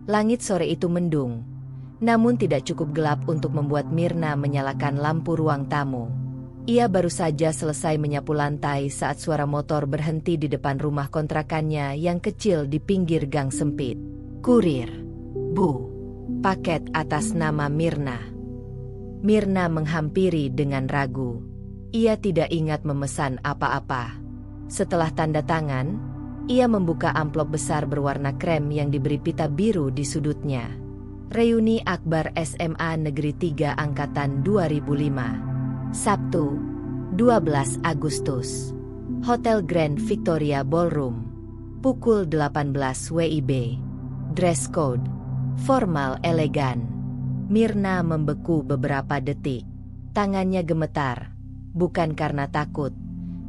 Langit sore itu mendung, namun tidak cukup gelap untuk membuat Mirna menyalakan lampu ruang tamu. Ia baru saja selesai menyapu lantai saat suara motor berhenti di depan rumah kontrakannya yang kecil di pinggir gang sempit. Kurir. Bu. Paket atas nama Mirna. Mirna menghampiri dengan ragu. Ia tidak ingat memesan apa-apa. Setelah tanda tangan, ia membuka amplop besar berwarna krem yang diberi pita biru di sudutnya. Reuni Akbar SMA Negeri 3 Angkatan 2005. Sabtu, 12 Agustus. Hotel Grand Victoria Ballroom. Pukul 18 WIB. Dress code formal elegan. Mirna membeku beberapa detik. Tangannya gemetar, bukan karena takut,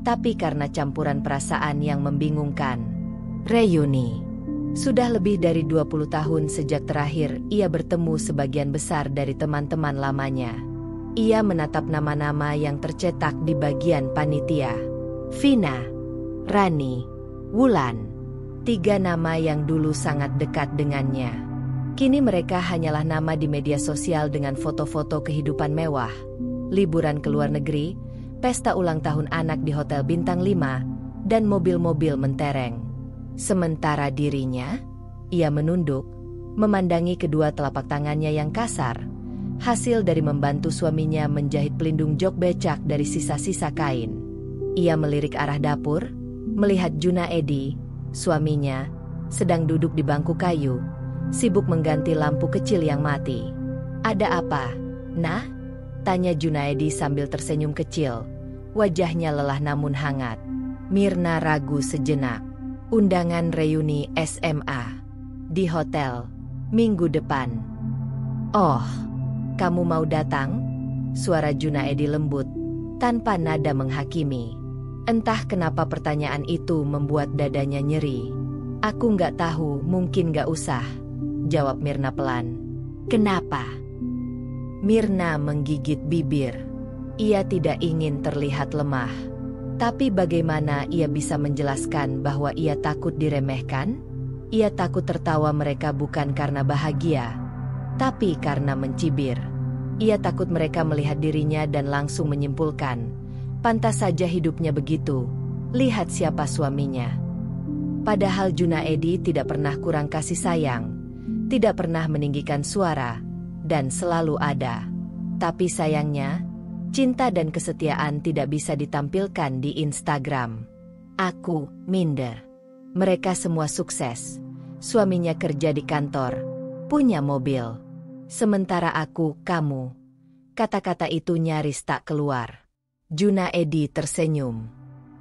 tapi karena campuran perasaan yang membingungkan. Reuni. Sudah lebih dari 20 tahun sejak terakhir ia bertemu sebagian besar dari teman-teman lamanya. Ia menatap nama-nama yang tercetak di bagian panitia. Vina, Rani, Wulan. 3 nama yang dulu sangat dekat dengannya. Kini mereka hanyalah nama di media sosial dengan foto-foto kehidupan mewah, liburan ke luar negeri, pesta ulang tahun anak di hotel bintang 5, dan mobil-mobil mentereng. Sementara dirinya, ia menunduk, memandangi kedua telapak tangannya yang kasar, hasil dari membantu suaminya menjahit pelindung jok becak dari sisa-sisa kain. Ia melirik arah dapur, melihat Junaedi, suaminya, sedang duduk di bangku kayu, sibuk mengganti lampu kecil yang mati. "Ada apa, Nah?" tanya Junaedi sambil tersenyum kecil. Wajahnya lelah namun hangat. Mirna ragu sejenak. Undangan reuni SMA. Di hotel. Minggu depan. "Oh, kamu mau datang?" Suara Junaedi lembut, tanpa nada menghakimi. Entah kenapa pertanyaan itu membuat dadanya nyeri. "Aku nggak tahu, mungkin nggak usah," jawab Mirna pelan. "Kenapa?" Mirna menggigit bibir. Ia tidak ingin terlihat lemah. Tapi bagaimana ia bisa menjelaskan bahwa ia takut diremehkan? Ia takut tertawa mereka bukan karena bahagia, tapi karena mencibir. Ia takut mereka melihat dirinya dan langsung menyimpulkan, pantas saja hidupnya begitu, lihat siapa suaminya. Padahal Junaedi tidak pernah kurang kasih sayang, tidak pernah meninggikan suara, dan selalu ada. Tapi sayangnya, cinta dan kesetiaan tidak bisa ditampilkan di Instagram. Aku minder. Mereka semua sukses. Suaminya kerja di kantor, punya mobil. Sementara aku, kamu. Kata-kata itu nyaris tak keluar. Junaedi tersenyum.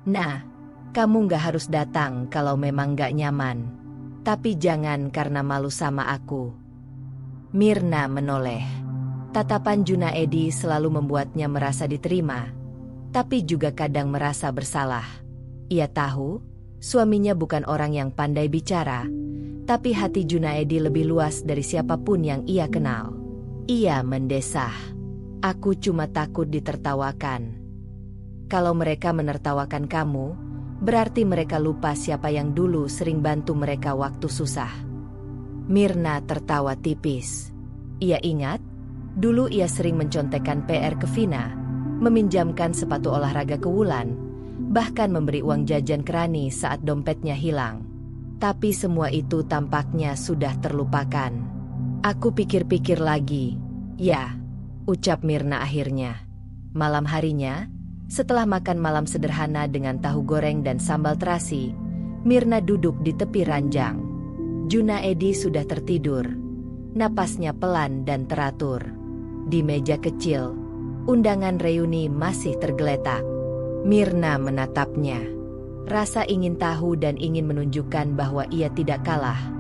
"Nah, kamu nggak harus datang kalau memang nggak nyaman. Tapi jangan karena malu sama aku." Mirna menoleh. Tatapan Junaedi selalu membuatnya merasa diterima, tapi juga kadang merasa bersalah. Ia tahu, suaminya bukan orang yang pandai bicara, tapi hati Junaedi lebih luas dari siapapun yang ia kenal. Ia mendesah. "Aku cuma takut ditertawakan." "Kalau mereka menertawakan kamu, berarti mereka lupa siapa yang dulu sering bantu mereka waktu susah." Mirna tertawa tipis. Ia ingat, dulu ia sering mencontekkan PR ke Vina, meminjamkan sepatu olahraga ke Wulan, bahkan memberi uang jajan ke Rani saat dompetnya hilang. Tapi semua itu tampaknya sudah terlupakan. "Aku pikir-pikir lagi." "Ya," ucap Mirna akhirnya. Malam harinya, setelah makan malam sederhana dengan tahu goreng dan sambal terasi, Mirna duduk di tepi ranjang. Junaedi sudah tertidur. Napasnya pelan dan teratur. Di meja kecil, undangan reuni masih tergeletak. Mirna menatapnya. Rasa ingin tahu dan ingin menunjukkan bahwa ia tidak kalah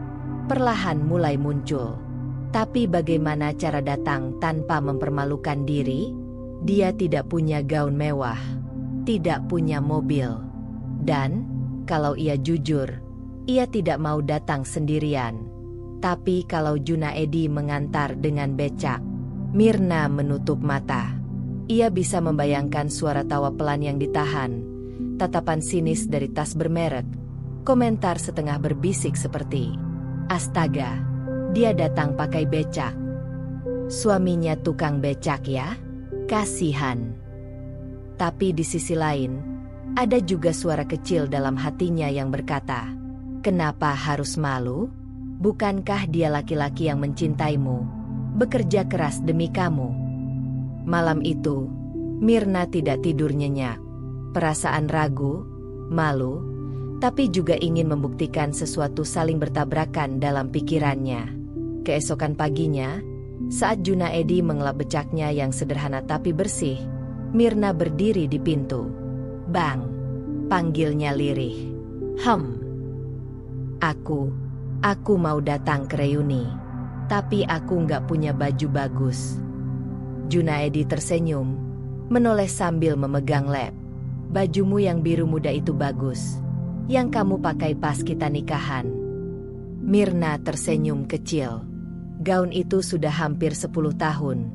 perlahan mulai muncul. Tapi bagaimana cara datang tanpa mempermalukan diri? Dia tidak punya gaun mewah, tidak punya mobil. Dan, kalau ia jujur, ia tidak mau datang sendirian. Tapi kalau Junaedi mengantar dengan becak. Mirna menutup mata. Ia bisa membayangkan suara tawa pelan yang ditahan, tatapan sinis dari tas bermerek, komentar setengah berbisik seperti, "Astaga, Dia datang pakai becak. Suaminya tukang becak ya? Kasihan. Tapi di sisi lain, ada juga suara kecil dalam hatinya yang berkata, kenapa harus malu? Bukankah dia laki-laki yang mencintaimu, bekerja keras demi kamu? Malam itu, Mirna tidak tidur nyenyak. Perasaan ragu, malu, tapi juga ingin membuktikan sesuatu saling bertabrakan dalam pikirannya. Keesokan paginya, saat Junaedi mengelap becaknya yang sederhana tapi bersih, Mirna berdiri di pintu. Bang, panggilnya lirih. Aku mau datang ke reuni, tapi aku nggak punya baju bagus. Junaedi tersenyum, menoleh sambil memegang lap. Bajumu yang biru muda itu bagus, yang kamu pakai pas kita nikahan. Mirna tersenyum kecil. Gaun itu sudah hampir 10 tahun,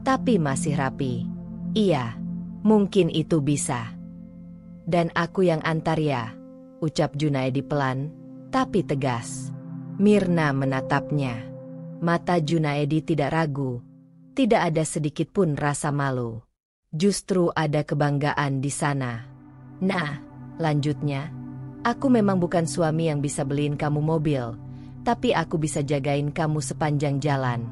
tapi masih rapi. Iya, mungkin itu bisa. Dan aku yang antar ya, ucap Junaedi pelan, tapi tegas. Mirna menatapnya. Mata Junaedi tidak ragu, tidak ada sedikit pun rasa malu. Justru ada kebanggaan di sana. Nah, lanjutnya, aku memang bukan suami yang bisa beliin kamu mobil, tapi aku bisa jagain kamu sepanjang jalan.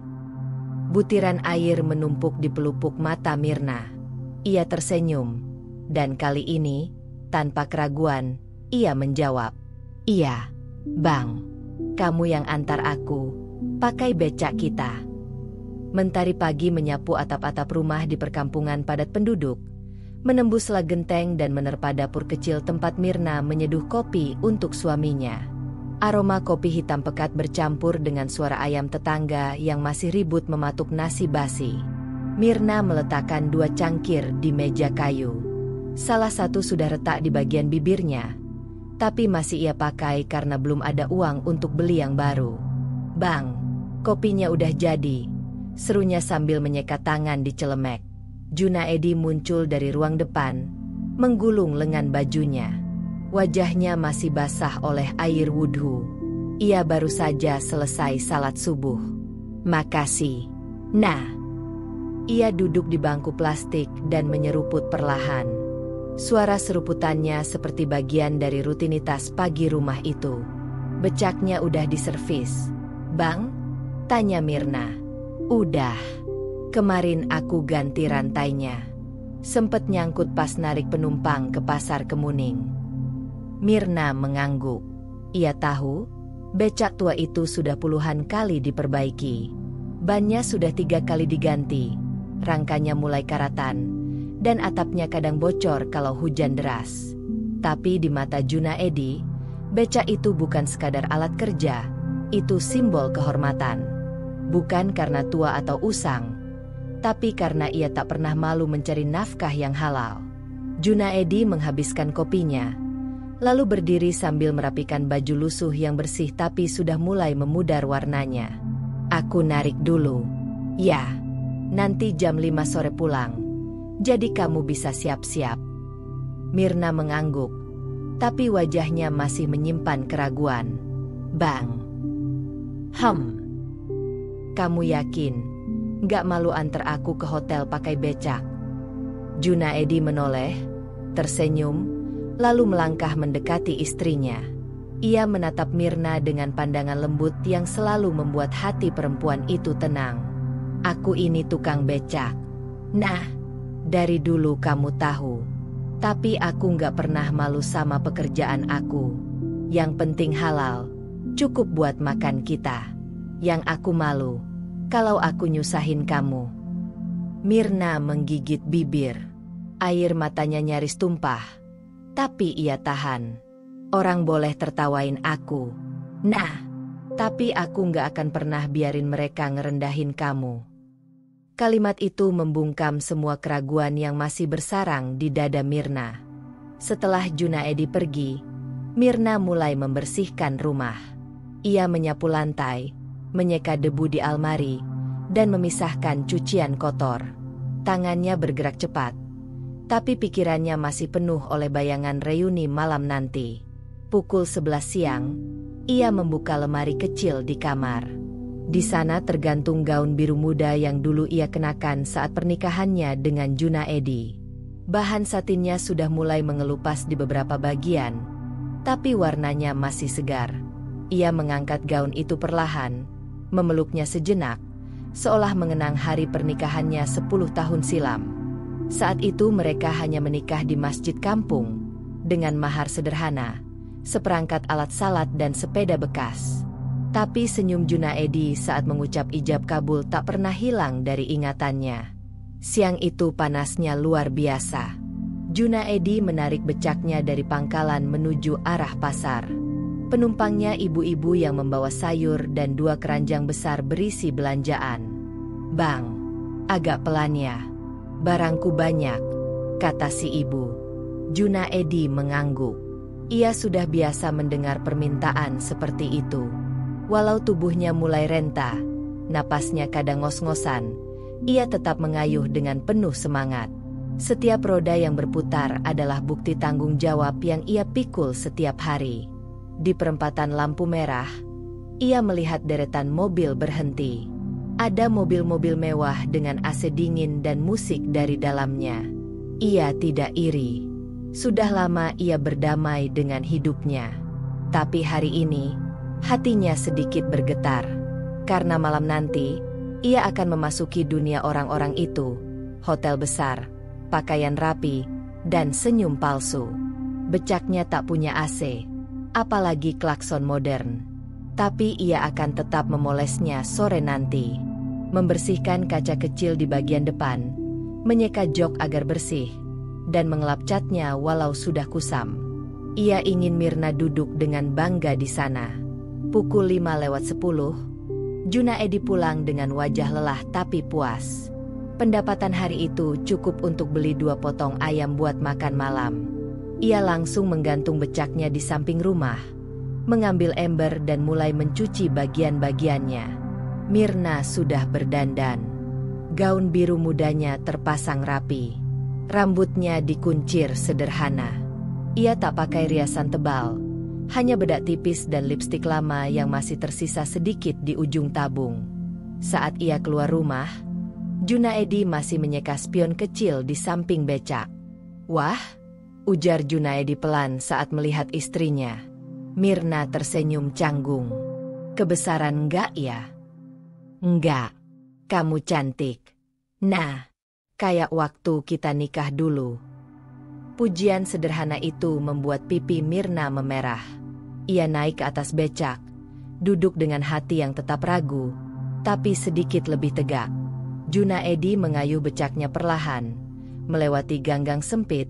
Butiran air menumpuk di pelupuk mata Mirna. Ia tersenyum, dan kali ini, tanpa keraguan, ia menjawab, iya, Bang, kamu yang antar aku, pakai becak kita. Mentari pagi menyapu atap-atap rumah di perkampungan padat penduduk, menembuslah genteng dan menerpa dapur kecil tempat Mirna menyeduh kopi untuk suaminya. Aroma kopi hitam pekat bercampur dengan suara ayam tetangga yang masih ribut mematuk nasi basi. Mirna meletakkan 2 cangkir di meja kayu. Salah satu sudah retak di bagian bibirnya, tapi masih ia pakai karena belum ada uang untuk beli yang baru. Bang, kopinya udah jadi, serunya sambil menyekat tangan di celemek. Junaedi muncul dari ruang depan, menggulung lengan bajunya. Wajahnya masih basah oleh air wudhu. Ia baru saja selesai salat subuh. Makasih. Nah, ia duduk di bangku plastik dan menyeruput perlahan. Suara seruputannya seperti bagian dari rutinitas pagi rumah itu. Becaknya udah diservis. Bang? Tanya Mirna. Udah. Kemarin aku ganti rantainya. Sempet nyangkut pas narik penumpang ke pasar Kemuning. Mirna mengangguk. Ia tahu, becak tua itu sudah puluhan kali diperbaiki. Bannya sudah 3 kali diganti, rangkanya mulai karatan, dan atapnya kadang bocor kalau hujan deras. Tapi di mata Junaedi, becak itu bukan sekadar alat kerja, itu simbol kehormatan. Bukan karena tua atau usang, tapi karena ia tak pernah malu mencari nafkah yang halal. Junaedi menghabiskan kopinya, lalu berdiri sambil merapikan baju lusuh yang bersih tapi sudah mulai memudar warnanya. Aku narik dulu. Ya, nanti jam 5 sore pulang, jadi kamu bisa siap-siap. Mirna mengangguk, tapi wajahnya masih menyimpan keraguan. Bang. Kamu yakin gak malu antar aku ke hotel pakai becak? Junaedi menoleh, tersenyum, lalu melangkah mendekati istrinya. Ia menatap Mirna dengan pandangan lembut yang selalu membuat hati perempuan itu tenang. Aku ini tukang becak. Nah, dari dulu kamu tahu. Tapi aku gak pernah malu sama pekerjaan aku. Yang penting halal, cukup buat makan kita. Yang aku malu, kalau aku nyusahin kamu. Mirna menggigit bibir. Air matanya nyaris tumpah. Tapi ia tahan. Orang boleh tertawain aku. Nah, tapi aku gak akan pernah biarin mereka ngerendahin kamu. Kalimat itu membungkam semua keraguan yang masih bersarang di dada Mirna. Setelah Junaedi pergi, Mirna mulai membersihkan rumah. Ia menyapu lantai, menyeka debu di almari, dan memisahkan cucian kotor. Tangannya bergerak cepat, tapi pikirannya masih penuh oleh bayangan reuni malam nanti. Pukul 11 siang, ia membuka lemari kecil di kamar. Di sana tergantung gaun biru muda yang dulu ia kenakan saat pernikahannya dengan Junaedi. Bahan satinnya sudah mulai mengelupas di beberapa bagian, tapi warnanya masih segar. Ia mengangkat gaun itu perlahan, memeluknya sejenak, seolah mengenang hari pernikahannya 10 tahun silam. Saat itu mereka hanya menikah di masjid kampung, dengan mahar sederhana, seperangkat alat salat dan sepeda bekas. Tapi senyum Junaedi saat mengucap ijab kabul tak pernah hilang dari ingatannya. Siang itu panasnya luar biasa. Junaedi menarik becaknya dari pangkalan menuju arah pasar. Penumpangnya ibu-ibu yang membawa sayur dan 2 keranjang besar berisi belanjaan. "Bang, agak pelan ya. Barangku banyak," kata si ibu. Junaedi mengangguk. Ia sudah biasa mendengar permintaan seperti itu. Walau tubuhnya mulai renta, napasnya kadang ngos-ngosan, ia tetap mengayuh dengan penuh semangat. Setiap roda yang berputar adalah bukti tanggung jawab yang ia pikul setiap hari. Di perempatan lampu merah, ia melihat deretan mobil berhenti. Ada mobil-mobil mewah dengan AC dingin dan musik dari dalamnya. Ia tidak iri. Sudah lama ia berdamai dengan hidupnya. Tapi hari ini, hatinya sedikit bergetar. Karena malam nanti, ia akan memasuki dunia orang-orang itu. Hotel besar, pakaian rapi, dan senyum palsu. Becaknya tak punya AC, apalagi klakson modern. Tapi ia akan tetap memolesnya sore nanti. Membersihkan kaca kecil di bagian depan, menyeka jok agar bersih, dan mengelap catnya walau sudah kusam. Ia ingin Mirna duduk dengan bangga di sana. Pukul 5:10, Junaedi pulang dengan wajah lelah tapi puas. Pendapatan hari itu cukup untuk beli 2 potong ayam buat makan malam. Ia langsung menggantung becaknya di samping rumah, mengambil ember dan mulai mencuci bagian-bagiannya. Mirna sudah berdandan. Gaun biru mudanya terpasang rapi. Rambutnya dikuncir sederhana. Ia tak pakai riasan tebal, hanya bedak tipis dan lipstik lama yang masih tersisa sedikit di ujung tabung. Saat ia keluar rumah, Junaedi masih menyeka spion kecil di samping becak. "Wah," ujar Junaedi pelan saat melihat istrinya. Mirna tersenyum canggung. "Kebesaran enggak ya?" "Enggak. Kamu cantik. Nah, kayak waktu kita nikah dulu." Pujian sederhana itu membuat pipi Mirna memerah. Ia naik ke atas becak, duduk dengan hati yang tetap ragu, tapi sedikit lebih tegak. Junaedi mengayuh becaknya perlahan, melewati ganggang sempit,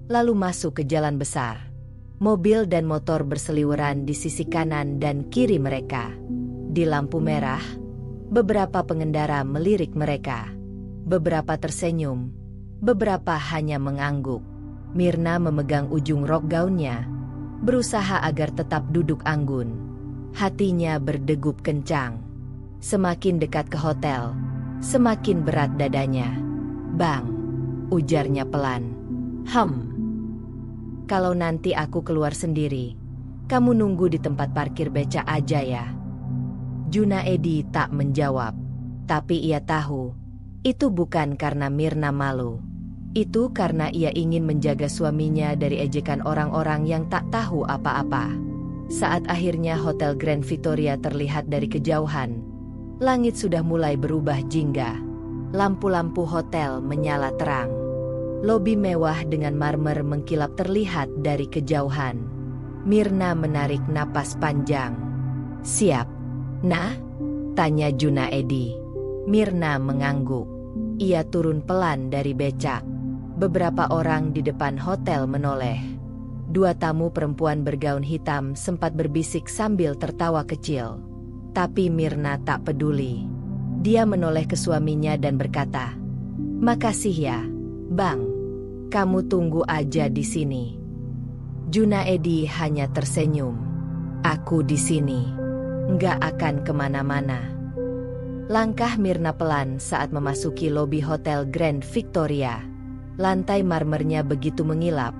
lalu masuk ke jalan besar. Mobil dan motor berseliweran di sisi kanan dan kiri mereka. Di lampu merah, beberapa pengendara melirik mereka. Beberapa tersenyum, beberapa hanya mengangguk. Mirna memegang ujung rok gaunnya, berusaha agar tetap duduk anggun. Hatinya berdegup kencang. Semakin dekat ke hotel, semakin berat dadanya. "Bang," ujarnya pelan. Kalau nanti aku keluar sendiri, kamu nunggu di tempat parkir becak aja ya." Junaedi tak menjawab, tapi ia tahu itu bukan karena Mirna malu. Itu karena ia ingin menjaga suaminya dari ejekan orang-orang yang tak tahu apa-apa. Saat akhirnya Hotel Grand Victoria terlihat dari kejauhan, langit sudah mulai berubah jingga. Lampu-lampu hotel menyala terang. Lobi mewah dengan marmer mengkilap terlihat dari kejauhan. Mirna menarik napas panjang. "Siap, Nah?" tanya Junaedi. Mirna mengangguk. Ia turun pelan dari becak. Beberapa orang di depan hotel menoleh. 2 tamu perempuan bergaun hitam sempat berbisik sambil tertawa kecil. Tapi Mirna tak peduli. Dia menoleh ke suaminya dan berkata, "Makasih ya, Bang. Kamu tunggu aja di sini." Junaedi hanya tersenyum. "Aku di sini. Nggak akan kemana-mana." Langkah Mirna pelan saat memasuki lobi Hotel Grand Victoria. Lantai marmernya begitu mengilap,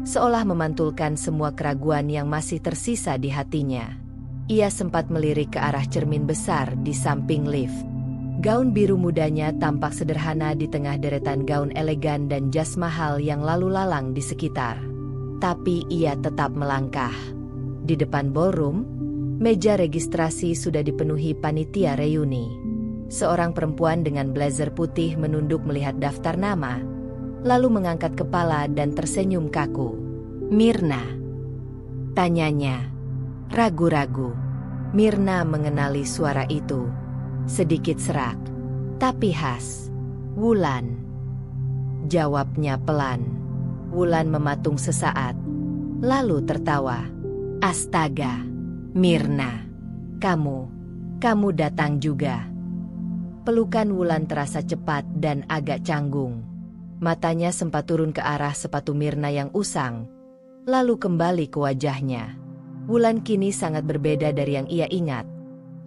seolah memantulkan semua keraguan yang masih tersisa di hatinya. Ia sempat melirik ke arah cermin besar di samping lift. Gaun biru mudanya tampak sederhana di tengah deretan gaun elegan dan jas mahal yang lalu lalang di sekitar. Tapi ia tetap melangkah. Di depan ballroom, meja registrasi sudah dipenuhi panitia reuni. Seorang perempuan dengan blazer putih menunduk melihat daftar nama, lalu mengangkat kepala dan tersenyum kaku. "Mirna?" tanyanya. Ragu-ragu. Mirna mengenali suara itu. Sedikit serak, tapi khas. "Wulan," jawabnya pelan. Wulan mematung sesaat, lalu tertawa. "Astaga, Mirna, kamu datang juga." Pelukan Wulan terasa cepat dan agak canggung. Matanya sempat turun ke arah sepatu Mirna yang usang, lalu kembali ke wajahnya. Wulan kini sangat berbeda dari yang ia ingat.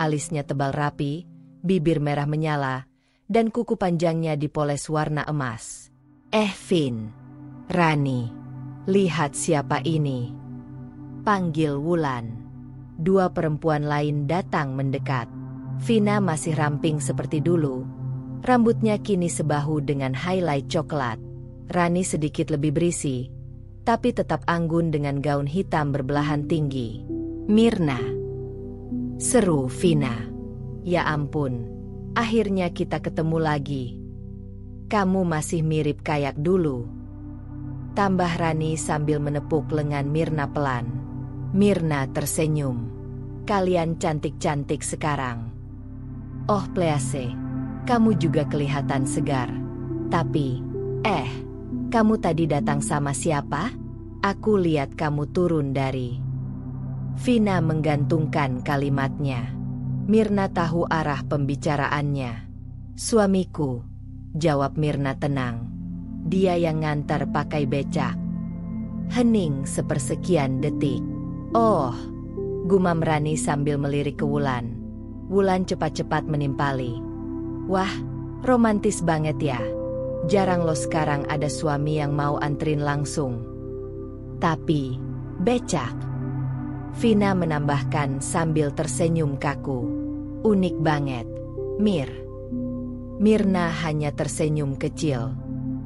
Alisnya tebal rapi, bibir merah menyala, dan kuku panjangnya dipoles warna emas. Vin, Rani, lihat siapa ini," panggil Wulan. Dua perempuan lain datang mendekat. Vina masih ramping seperti dulu. Rambutnya kini sebahu dengan highlight coklat. Rani sedikit lebih berisi, tapi tetap anggun dengan gaun hitam berbelahan tinggi. "Mirna," seru Vina. "Ya ampun, akhirnya kita ketemu lagi. Kamu masih mirip kayak dulu," tambah Rani sambil menepuk lengan Mirna pelan. Mirna tersenyum. "Kalian cantik-cantik sekarang." "Oh please, kamu juga kelihatan segar. Tapi, kamu tadi datang sama siapa? Aku lihat kamu turun dari..." Vina menggantungkan kalimatnya. Mirna tahu arah pembicaraannya. "Suamiku," jawab Mirna tenang. "Dia yang ngantar pakai becak." Hening sepersekian detik. "Oh," gumam Rani sambil melirik ke Wulan. Wulan cepat-cepat menimpali. "Wah, romantis banget ya. Jarang lo sekarang ada suami yang mau anterin langsung." "Tapi, becak," Vina menambahkan sambil tersenyum kaku. "Unik banget, Mir." Mirna hanya tersenyum kecil.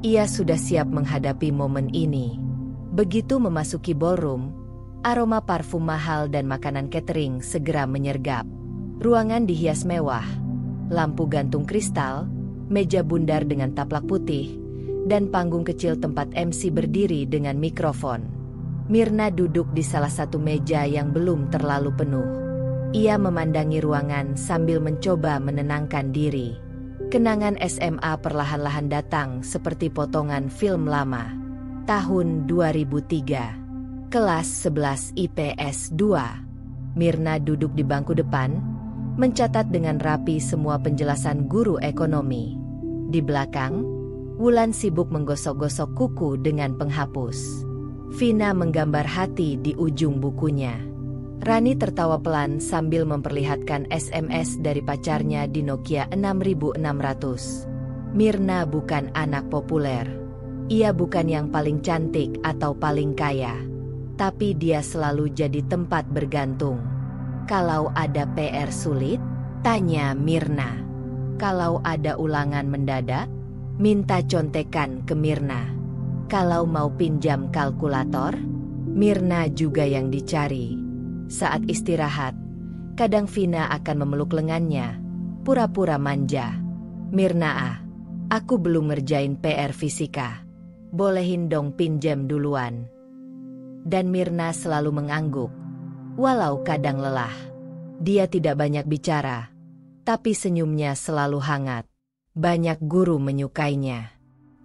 Ia sudah siap menghadapi momen ini. Begitu memasuki ballroom, aroma parfum mahal dan makanan catering segera menyergap. Ruangan dihias mewah, lampu gantung kristal, meja bundar dengan taplak putih, dan panggung kecil tempat MC berdiri dengan mikrofon. Mirna duduk di salah satu meja yang belum terlalu penuh. Ia memandangi ruangan sambil mencoba menenangkan diri. Kenangan SMA perlahan-lahan datang seperti potongan film lama. Tahun 2003. Kelas 11 IPS 2. Mirna duduk di bangku depan, mencatat dengan rapi semua penjelasan guru ekonomi. Di belakang, Wulan sibuk menggosok-gosok kuku dengan penghapus. Vina menggambar hati di ujung bukunya. Rani tertawa pelan sambil memperlihatkan SMS dari pacarnya di Nokia 6600. Mirna bukan anak populer. Ia bukan yang paling cantik atau paling kaya. Tapi dia selalu jadi tempat bergantung. "Kalau ada PR sulit?" tanya Mirna. "Kalau ada ulangan mendadak?" minta contekan ke Mirna. "Kalau mau pinjam kalkulator?" Mirna juga yang dicari. Saat istirahat, kadang Vina akan memeluk lengannya, pura-pura manja. "Mirna, aku belum ngerjain PR fisika. Bolehin dong pinjam duluan." Dan Mirna selalu mengangguk, walau kadang lelah. Dia tidak banyak bicara, tapi senyumnya selalu hangat. Banyak guru menyukainya.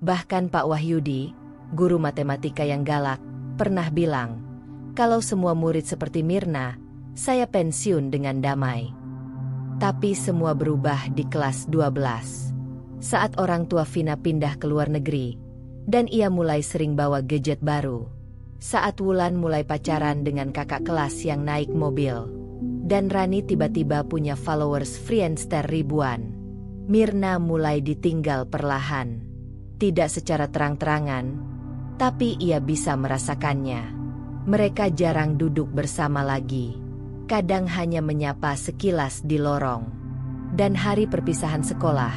Bahkan Pak Wahyudi, guru matematika yang galak, pernah bilang, "Kalau semua murid seperti Mirna, saya pensiun dengan damai." Tapi semua berubah di kelas 12. Saat orang tua Vina pindah ke luar negeri, dan ia mulai sering bawa gadget baru. Saat Wulan mulai pacaran dengan kakak kelas yang naik mobil. Dan Rani tiba-tiba punya followers Friendster ribuan. Mirna mulai ditinggal perlahan. Tidak secara terang-terangan, tapi ia bisa merasakannya. Mereka jarang duduk bersama lagi. Kadang hanya menyapa sekilas di lorong. Dan hari perpisahan sekolah,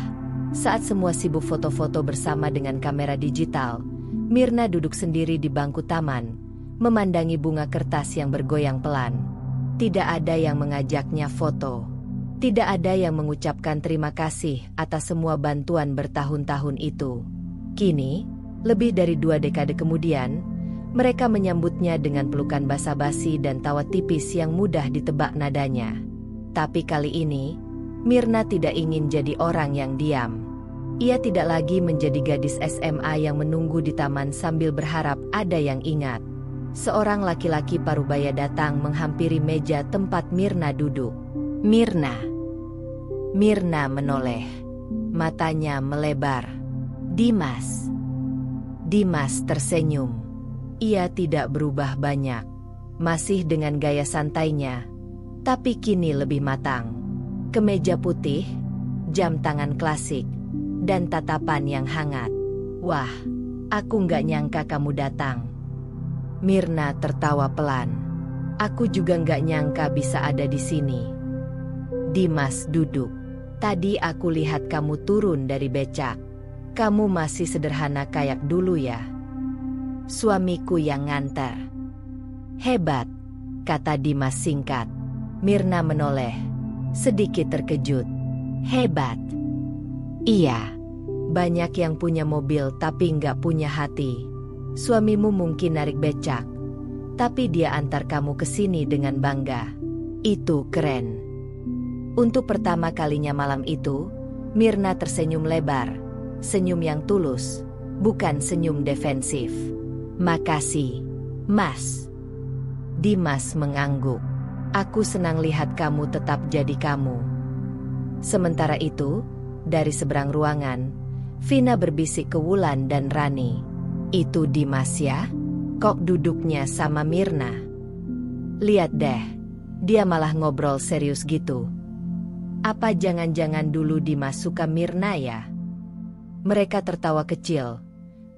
saat semua sibuk foto-foto bersama dengan kamera digital, Mirna duduk sendiri di bangku taman, memandangi bunga kertas yang bergoyang pelan. Tidak ada yang mengajaknya foto. Tidak ada yang mengucapkan terima kasih atas semua bantuan bertahun-tahun itu. Kini, lebih dari 2 dekade kemudian, mereka menyambutnya dengan pelukan basa-basi dan tawa tipis yang mudah ditebak nadanya. Tapi kali ini, Mirna tidak ingin jadi orang yang diam. Ia tidak lagi menjadi gadis SMA yang menunggu di taman sambil berharap ada yang ingat. Seorang laki-laki parubaya datang menghampiri meja tempat Mirna duduk. Mirna menoleh. Matanya melebar. Dimas. Dimas tersenyum. Ia tidak berubah banyak. Masih dengan gaya santainya, tapi kini lebih matang. Kemeja putih, jam tangan klasik, dan tatapan yang hangat. Wah, aku nggak nyangka kamu datang. Mirna tertawa pelan. Aku juga nggak nyangka bisa ada di sini. Dimas duduk. Tadi aku lihat kamu turun dari becak. Kamu masih sederhana kayak dulu ya. Suamiku yang nganter. Hebat, kata Dimas singkat. Mirna menoleh, sedikit terkejut. Hebat? Iya, banyak yang punya mobil tapi nggak punya hati. Suamimu mungkin narik becak, tapi dia antar kamu ke sini dengan bangga. Itu keren. Untuk pertama kalinya malam itu, Mirna tersenyum lebar. Senyum yang tulus, bukan senyum defensif. Makasih, Mas. Dimas mengangguk. Aku senang lihat kamu tetap jadi kamu. Sementara itu, dari seberang ruangan, Vina berbisik ke Wulan dan Rani. Itu Dimas ya? Kok duduknya sama Mirna? Lihat deh, dia malah ngobrol serius gitu. Apa jangan-jangan dulu Dimas suka Mirna ya? Mereka tertawa kecil,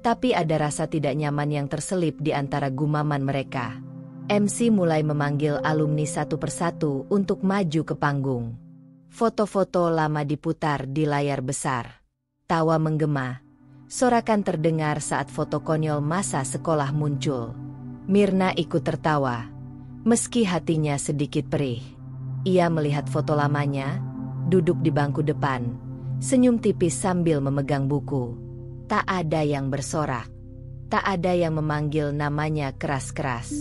tapi ada rasa tidak nyaman yang terselip di antara gumaman mereka. MC mulai memanggil alumni satu persatu untuk maju ke panggung. Foto-foto lama diputar di layar besar. Tawa menggema. Sorakan terdengar saat foto konyol masa sekolah muncul. Mirna ikut tertawa, meski hatinya sedikit perih. Ia melihat foto lamanya, duduk di bangku depan, senyum tipis sambil memegang buku. Tak ada yang bersorak. Tak ada yang memanggil namanya keras-keras.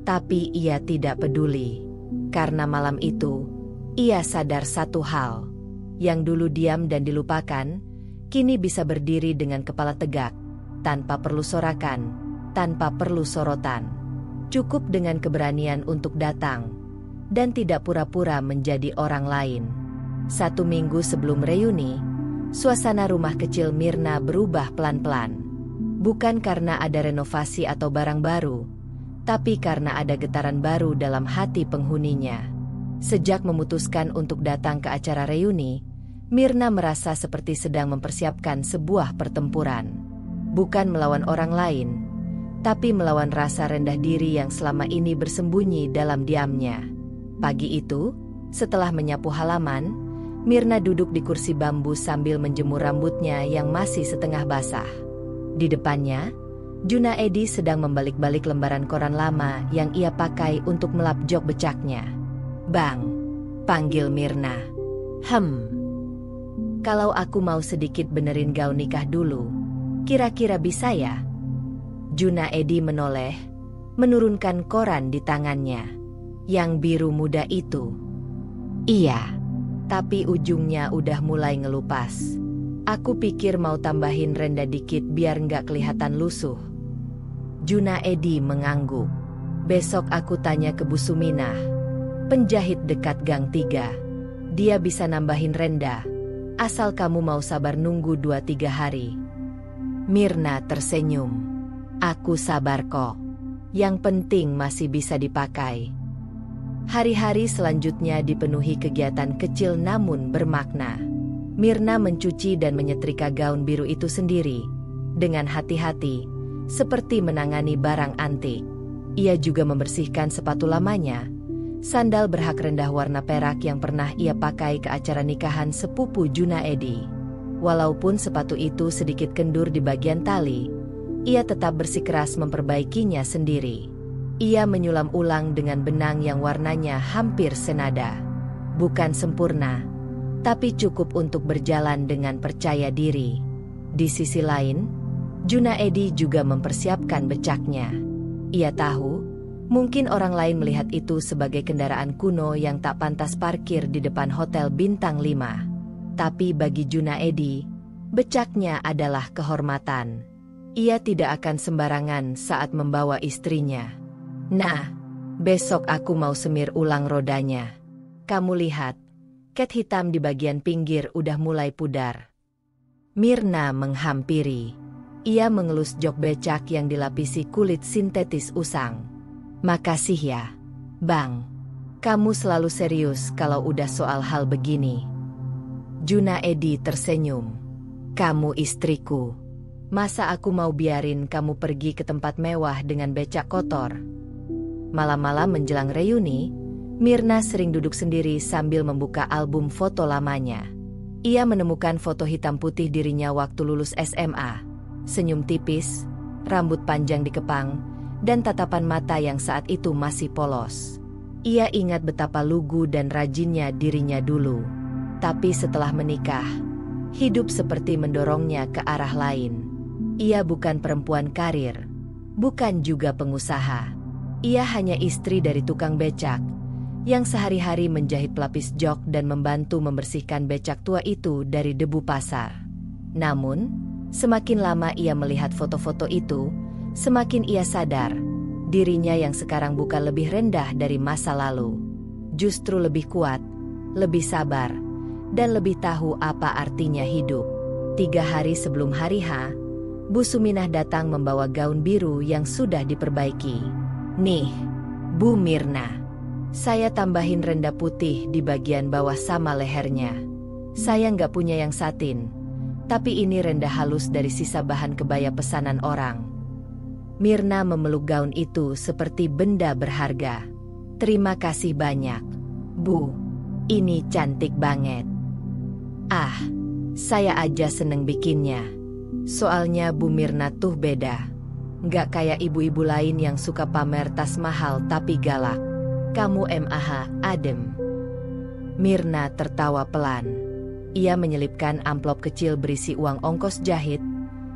Tapi ia tidak peduli. Karena malam itu, ia sadar satu hal. Yang dulu diam dan dilupakan, kini bisa berdiri dengan kepala tegak, tanpa perlu sorakan, tanpa perlu sorotan. Cukup dengan keberanian untuk datang, dan tidak pura-pura menjadi orang lain. 1 minggu sebelum reuni, suasana rumah kecil Mirna berubah pelan-pelan. Bukan karena ada renovasi atau barang baru, tapi karena ada getaran baru dalam hati penghuninya. Sejak memutuskan untuk datang ke acara reuni, Mirna merasa seperti sedang mempersiapkan sebuah pertempuran. Bukan melawan orang lain, tapi melawan rasa rendah diri yang selama ini bersembunyi dalam diamnya. Pagi itu, setelah menyapu halaman, Mirna duduk di kursi bambu sambil menjemur rambutnya yang masih setengah basah. Di depannya, Junaedi sedang membalik-balik lembaran koran lama yang ia pakai untuk melap jok becaknya. Bang, panggil Mirna. Kalau aku mau sedikit benerin gaun nikah dulu, kira-kira bisa ya? Junaedi menoleh, menurunkan koran di tangannya. Yang biru muda itu. Iya, tapi ujungnya udah mulai ngelupas. Aku pikir mau tambahin renda dikit biar nggak kelihatan lusuh. Junaedi mengangguk. Besok aku tanya ke Bu Suminah, penjahit dekat Gang 3. Dia bisa nambahin renda, asal kamu mau sabar nunggu 2-3 hari. Mirna tersenyum. Aku sabar kok. Yang penting masih bisa dipakai. Hari-hari selanjutnya dipenuhi kegiatan kecil namun bermakna. Mirna mencuci dan menyetrika gaun biru itu sendiri, dengan hati-hati, seperti menangani barang antik. Ia juga membersihkan sepatu lamanya, Sandal berhak rendah warna perak yang pernah ia pakai ke acara nikahan sepupu Junaedi. Walaupun sepatu itu sedikit kendur di bagian tali, ia tetap bersikeras memperbaikinya sendiri. Ia menyulam ulang dengan benang yang warnanya hampir senada. Bukan sempurna, tapi cukup untuk berjalan dengan percaya diri. Di sisi lain, Junaedi juga mempersiapkan becaknya. Ia tahu, mungkin orang lain melihat itu sebagai kendaraan kuno yang tak pantas parkir di depan hotel bintang 5. Tapi bagi Junaedi, becaknya adalah kehormatan. Ia tidak akan sembarangan saat membawa istrinya. Nah, besok aku mau semir ulang rodanya. Kamu lihat, cat hitam di bagian pinggir udah mulai pudar. Mirna menghampiri. Ia mengelus jok becak yang dilapisi kulit sintetis usang. Makasih ya, Bang. Kamu selalu serius kalau udah soal hal begini. Junaedi tersenyum. Kamu istriku. Masa aku mau biarin kamu pergi ke tempat mewah dengan becak kotor? Malam-malam menjelang reuni, Mirna sering duduk sendiri sambil membuka album foto lamanya. Ia menemukan foto hitam putih dirinya waktu lulus SMA. Senyum tipis, rambut panjang dikepang, dan tatapan mata yang saat itu masih polos. Ia ingat betapa lugu dan rajinnya dirinya dulu. Tapi setelah menikah, hidup seperti mendorongnya ke arah lain. Ia bukan perempuan karir, bukan juga pengusaha. Ia hanya istri dari tukang becak, yang sehari-hari menjahit pelapis jok dan membantu membersihkan becak tua itu dari debu pasar. Namun, semakin lama ia melihat foto-foto itu, semakin ia sadar, dirinya yang sekarang bukan lebih rendah dari masa lalu. Justru lebih kuat, lebih sabar, dan lebih tahu apa artinya hidup. 3 hari sebelum hari H, Bu Suminah datang membawa gaun biru yang sudah diperbaiki. Nih, Bu Mirna. Saya tambahin renda putih di bagian bawah sama lehernya. Saya nggak punya yang satin, tapi ini renda halus dari sisa bahan kebaya pesanan orang. Mirna memeluk gaun itu seperti benda berharga. Terima kasih banyak, Bu. Ini cantik banget. Ah, saya aja seneng bikinnya. Soalnya Bu Mirna tuh beda. Nggak kayak ibu-ibu lain yang suka pamer tas mahal tapi galak. Kamu mah adem. Mirna tertawa pelan. Ia menyelipkan amplop kecil berisi uang ongkos jahit,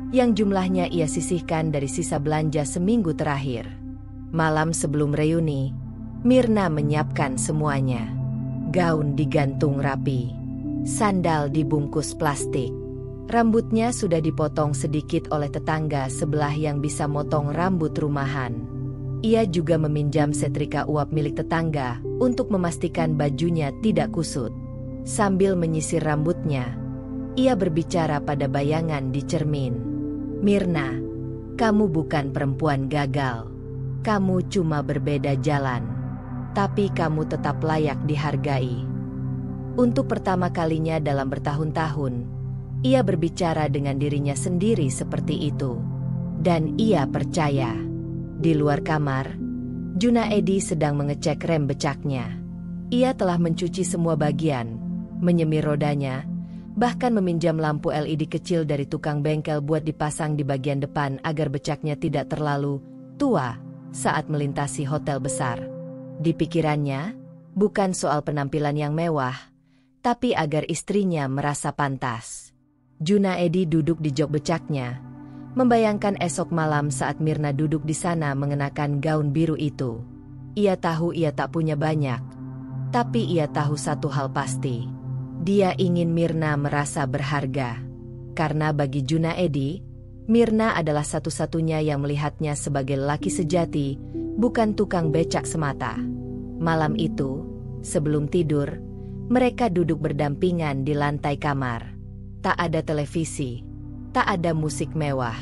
yang jumlahnya ia sisihkan dari sisa belanja seminggu terakhir. Malam sebelum reuni, Mirna menyiapkan semuanya. Gaun digantung rapi, sandal dibungkus plastik. Rambutnya sudah dipotong sedikit oleh tetangga sebelah yang bisa motong rambut rumahan. Ia juga meminjam setrika uap milik tetangga untuk memastikan bajunya tidak kusut. Sambil menyisir rambutnya, ia berbicara pada bayangan di cermin. Mirna, kamu bukan perempuan gagal. Kamu cuma berbeda jalan. Tapi kamu tetap layak dihargai. Untuk pertama kalinya dalam bertahun-tahun, ia berbicara dengan dirinya sendiri seperti itu. Dan ia percaya. Di luar kamar, Junaedi sedang mengecek rem becaknya. Ia telah mencuci semua bagian, menyemir rodanya, bahkan meminjam lampu LED kecil dari tukang bengkel buat dipasang di bagian depan agar becaknya tidak terlalu tua saat melintasi hotel besar. Di pikirannya, bukan soal penampilan yang mewah, tapi agar istrinya merasa pantas. Junaedi duduk di jok becaknya, membayangkan esok malam saat Mirna duduk di sana mengenakan gaun biru itu. Ia tahu ia tak punya banyak, tapi ia tahu satu hal pasti. Dia ingin Mirna merasa berharga. Karena bagi Junaedi, Mirna adalah satu-satunya yang melihatnya sebagai laki sejati, bukan tukang becak semata. Malam itu, sebelum tidur, mereka duduk berdampingan di lantai kamar. Tak ada televisi, tak ada musik mewah.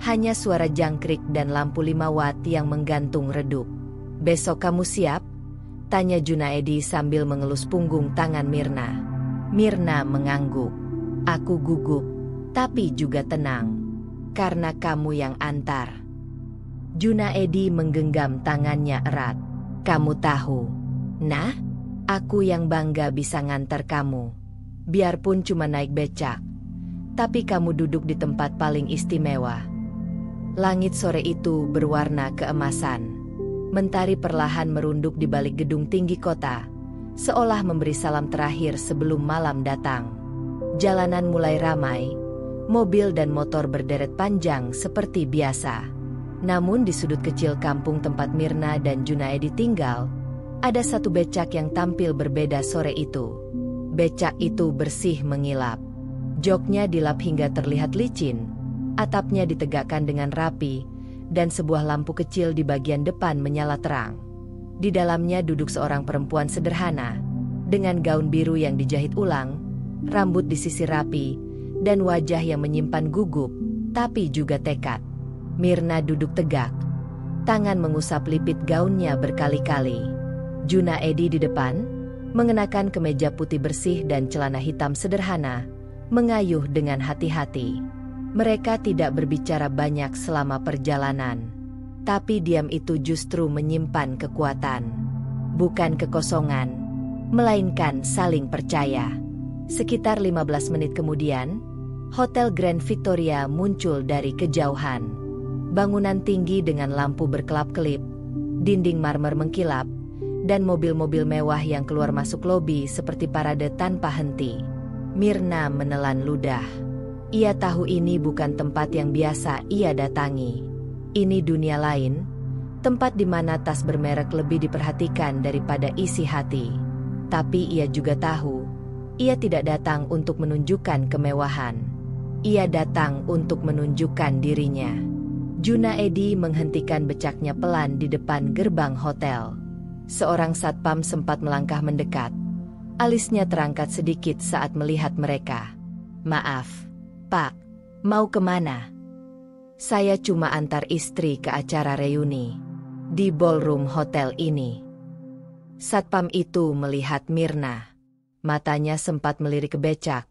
Hanya suara jangkrik dan lampu 5 watt yang menggantung redup. Besok kamu siap? Tanya Junaedi sambil mengelus punggung tangan Mirna. Mirna mengangguk. Aku gugup, tapi juga tenang. Karena kamu yang antar. Junaedi menggenggam tangannya erat. Kamu tahu, Nah, aku yang bangga bisa nganter kamu. Biarpun cuma naik becak. Tapi kamu duduk di tempat paling istimewa. Langit sore itu berwarna keemasan. Mentari perlahan merunduk di balik gedung tinggi kota, seolah memberi salam terakhir sebelum malam datang. Jalanan mulai ramai, mobil dan motor berderet panjang seperti biasa. Namun di sudut kecil kampung tempat Mirna dan Junaedi tinggal, ada satu becak yang tampil berbeda sore itu. Becak itu bersih mengilap. Joknya dilap hingga terlihat licin, atapnya ditegakkan dengan rapi, dan sebuah lampu kecil di bagian depan menyala terang. Di dalamnya duduk seorang perempuan sederhana, dengan gaun biru yang dijahit ulang, rambut disisir rapi, dan wajah yang menyimpan gugup, tapi juga tekad. Mirna duduk tegak, tangan mengusap lipit gaunnya berkali-kali. Junaedi di depan, mengenakan kemeja putih bersih dan celana hitam sederhana, mengayuh dengan hati-hati. Mereka tidak berbicara banyak selama perjalanan. Tapi diam itu justru menyimpan kekuatan. Bukan kekosongan, melainkan saling percaya. Sekitar 15 menit kemudian, Hotel Grand Victoria muncul dari kejauhan. Bangunan tinggi dengan lampu berkelap-kelip, dinding marmer mengkilap, dan mobil-mobil mewah yang keluar masuk lobi seperti parade tanpa henti. Mirna menelan ludah. Ia tahu ini bukan tempat yang biasa ia datangi. Ini dunia lain, tempat di mana tas bermerek lebih diperhatikan daripada isi hati. Tapi ia juga tahu, ia tidak datang untuk menunjukkan kemewahan. Ia datang untuk menunjukkan dirinya. Junaedi menghentikan becaknya pelan di depan gerbang hotel. Seorang satpam sempat melangkah mendekat. Alisnya terangkat sedikit saat melihat mereka. "Maaf, Pak, mau kemana?" "Saya cuma antar istri ke acara reuni di ballroom hotel ini." Satpam itu melihat Mirna. Matanya sempat melirik ke becak,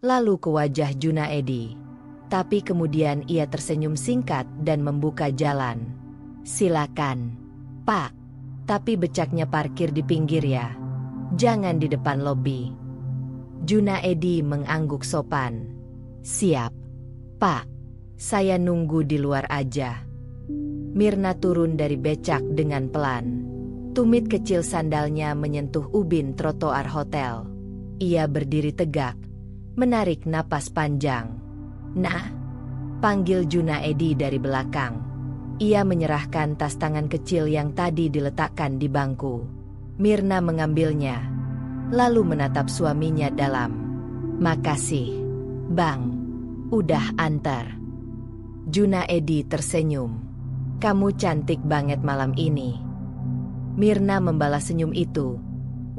lalu ke wajah Junaedi. Tapi kemudian ia tersenyum singkat dan membuka jalan. "Silakan, Pak. Tapi becaknya parkir di pinggir ya. Jangan di depan lobi." Junaedi mengangguk sopan. "Siap, Pak. Saya nunggu di luar aja." Mirna turun dari becak dengan pelan. Tumit kecil sandalnya menyentuh ubin trotoar hotel. Ia berdiri tegak, menarik napas panjang. "Nah," panggil Junaedi dari belakang. Ia menyerahkan tas tangan kecil yang tadi diletakkan di bangku. Mirna mengambilnya, lalu menatap suaminya dalam. "Makasih, Bang. Udah antar." Junaedi tersenyum. "Kamu cantik banget malam ini." Mirna membalas senyum itu,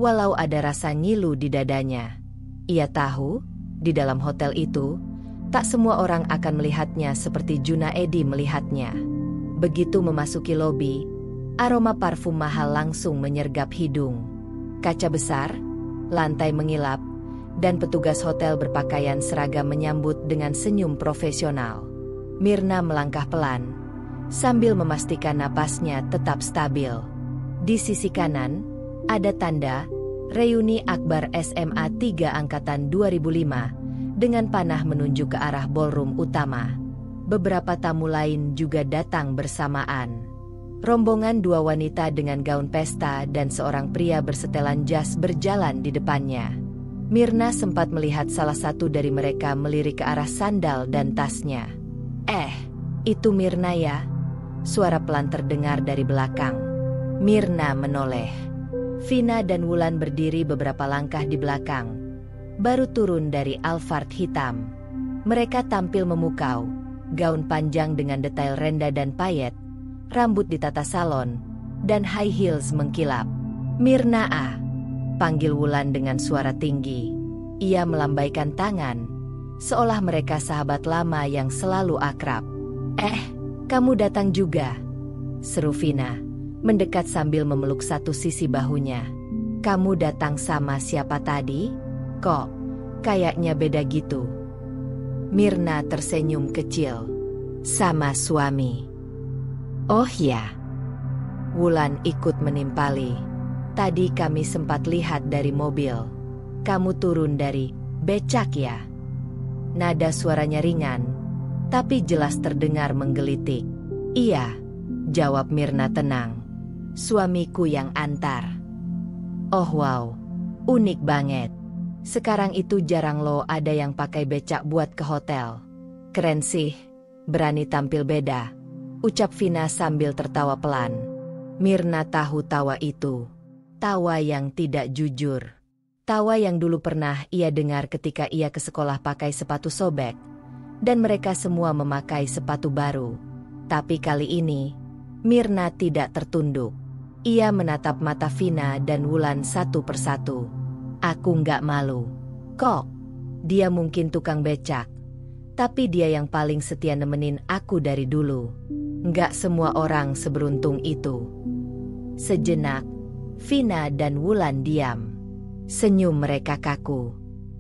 walau ada rasa ngilu di dadanya. Ia tahu, di dalam hotel itu, tak semua orang akan melihatnya seperti Junaedi melihatnya. Begitu memasuki lobi, aroma parfum mahal langsung menyergap hidung. Kaca besar, lantai mengilap, dan petugas hotel berpakaian seragam menyambut dengan senyum profesional. Mirna melangkah pelan, sambil memastikan napasnya tetap stabil. Di sisi kanan, ada tanda, Reuni Akbar SMA 3 Angkatan 2005, dengan panah menunjuk ke arah ballroom utama. Beberapa tamu lain juga datang bersamaan. Rombongan dua wanita dengan gaun pesta dan seorang pria bersetelan jas berjalan di depannya. Mirna sempat melihat salah satu dari mereka melirik ke arah sandal dan tasnya. Itu Mirna ya?" Suara pelan terdengar dari belakang. Mirna menoleh. Vina dan Wulan berdiri beberapa langkah di belakang, baru turun dari Alphard hitam. Mereka tampil memukau, gaun panjang dengan detail renda dan payet, rambut ditata salon, dan high heels mengkilap. "Mirna ah," panggil Wulan dengan suara tinggi. Ia melambaikan tangan, seolah mereka sahabat lama yang selalu akrab. Kamu datang juga," seru Vina, mendekat sambil memeluk satu sisi bahunya. "Kamu datang sama siapa tadi? Kok kayaknya beda gitu?" Mirna tersenyum kecil. "Sama suami." "Oh ya." Wulan ikut menimpali. Tadi kami sempat lihat dari mobil. Kamu turun dari becak ya? Nada suaranya ringan, tapi jelas terdengar menggelitik. Iya, jawab Mirna tenang. Suamiku yang antar. Oh wow, unik banget. Sekarang itu jarang loh ada yang pakai becak buat ke hotel. Keren sih, berani tampil beda, ucap Vina sambil tertawa pelan. Mirna tahu tawa itu. Tawa yang tidak jujur. Tawa yang dulu pernah ia dengar ketika ia ke sekolah pakai sepatu sobek. Dan mereka semua memakai sepatu baru. Tapi kali ini, Mirna tidak tertunduk. Ia menatap mata Vina dan Wulan satu persatu. Aku nggak malu. Kok? Dia mungkin tukang becak. Tapi dia yang paling setia nemenin aku dari dulu. Nggak semua orang seberuntung itu. Sejenak, Vina dan Wulan diam. Senyum mereka kaku.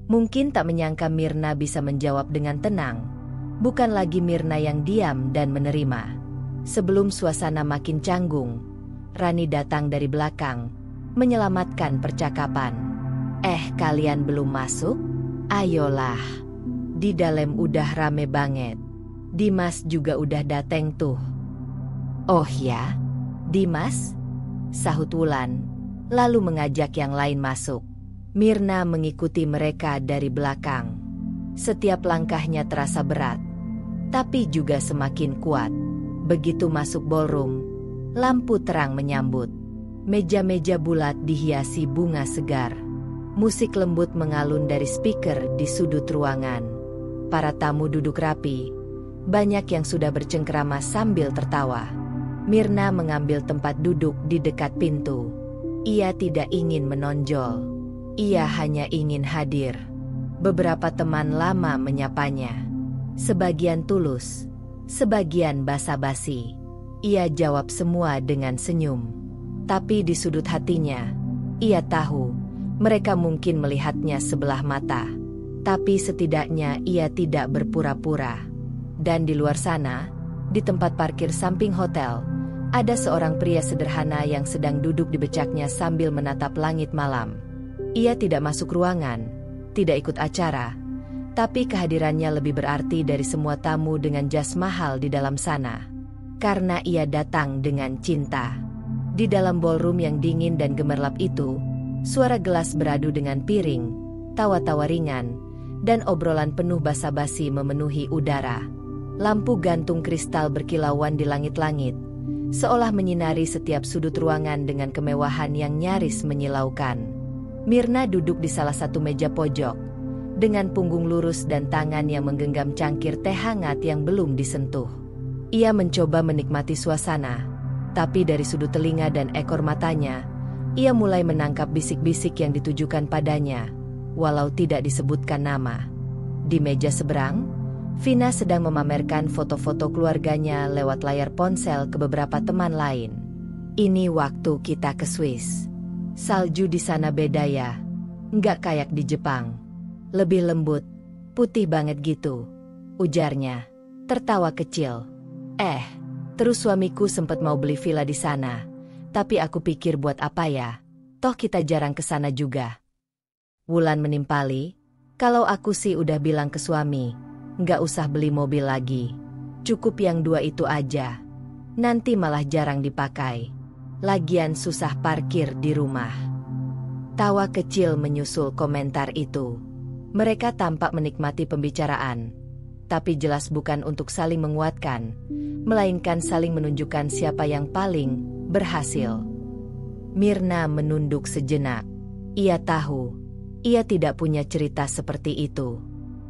Mungkin tak menyangka Mirna bisa menjawab dengan tenang. Bukan lagi Mirna yang diam dan menerima. Sebelum suasana makin canggung, Rani datang dari belakang, menyelamatkan percakapan. Kalian belum masuk? Ayolah. Di dalam udah rame banget. Dimas juga udah dateng tuh. Oh ya? Dimas? Sahut Wulan, lalu mengajak yang lain masuk. Mirna mengikuti mereka dari belakang. Setiap langkahnya terasa berat, tapi juga semakin kuat. Begitu masuk ballroom, lampu terang menyambut. Meja-meja bulat dihiasi bunga segar. Musik lembut mengalun dari speaker di sudut ruangan. Para tamu duduk rapi. Banyak yang sudah bercengkerama sambil tertawa. Mirna mengambil tempat duduk di dekat pintu. Ia tidak ingin menonjol. Ia hanya ingin hadir. Beberapa teman lama menyapanya. Sebagian tulus, sebagian basa-basi. Ia jawab semua dengan senyum. Tapi di sudut hatinya, ia tahu mereka mungkin melihatnya sebelah mata. Tapi setidaknya ia tidak berpura-pura. Dan di luar sana, di tempat parkir samping hotel, ada seorang pria sederhana yang sedang duduk di becaknya sambil menatap langit malam. Ia tidak masuk ruangan, tidak ikut acara, tapi kehadirannya lebih berarti dari semua tamu dengan jas mahal di dalam sana. Karena ia datang dengan cinta. Di dalam ballroom yang dingin dan gemerlap itu, suara gelas beradu dengan piring, tawa-tawa ringan, dan obrolan penuh basa-basi memenuhi udara. Lampu gantung kristal berkilauan di langit-langit, seolah menyinari setiap sudut ruangan dengan kemewahan yang nyaris menyilaukan. Mirna duduk di salah satu meja pojok, dengan punggung lurus dan tangan yang menggenggam cangkir teh hangat yang belum disentuh. Ia mencoba menikmati suasana, tapi dari sudut telinga dan ekor matanya, ia mulai menangkap bisik-bisik yang ditujukan padanya, walau tidak disebutkan nama. Di meja seberang, Vina sedang memamerkan foto-foto keluarganya lewat layar ponsel ke beberapa teman lain. Ini waktu kita ke Swiss. Salju di sana beda ya, nggak kayak di Jepang. Lebih lembut, putih banget gitu, ujarnya, tertawa kecil. Terus suamiku sempat mau beli villa di sana, tapi aku pikir buat apa ya, toh kita jarang ke sana juga. Wulan menimpali, kalau aku sih udah bilang ke suami, nggak usah beli mobil lagi, cukup yang 2 itu aja. Nanti malah jarang dipakai. Lagian susah parkir di rumah. Tawa kecil menyusul komentar itu. Mereka tampak menikmati pembicaraan, tapi jelas bukan untuk saling menguatkan, melainkan saling menunjukkan siapa yang paling berhasil. Mirna menunduk sejenak. Ia tahu, ia tidak punya cerita seperti itu.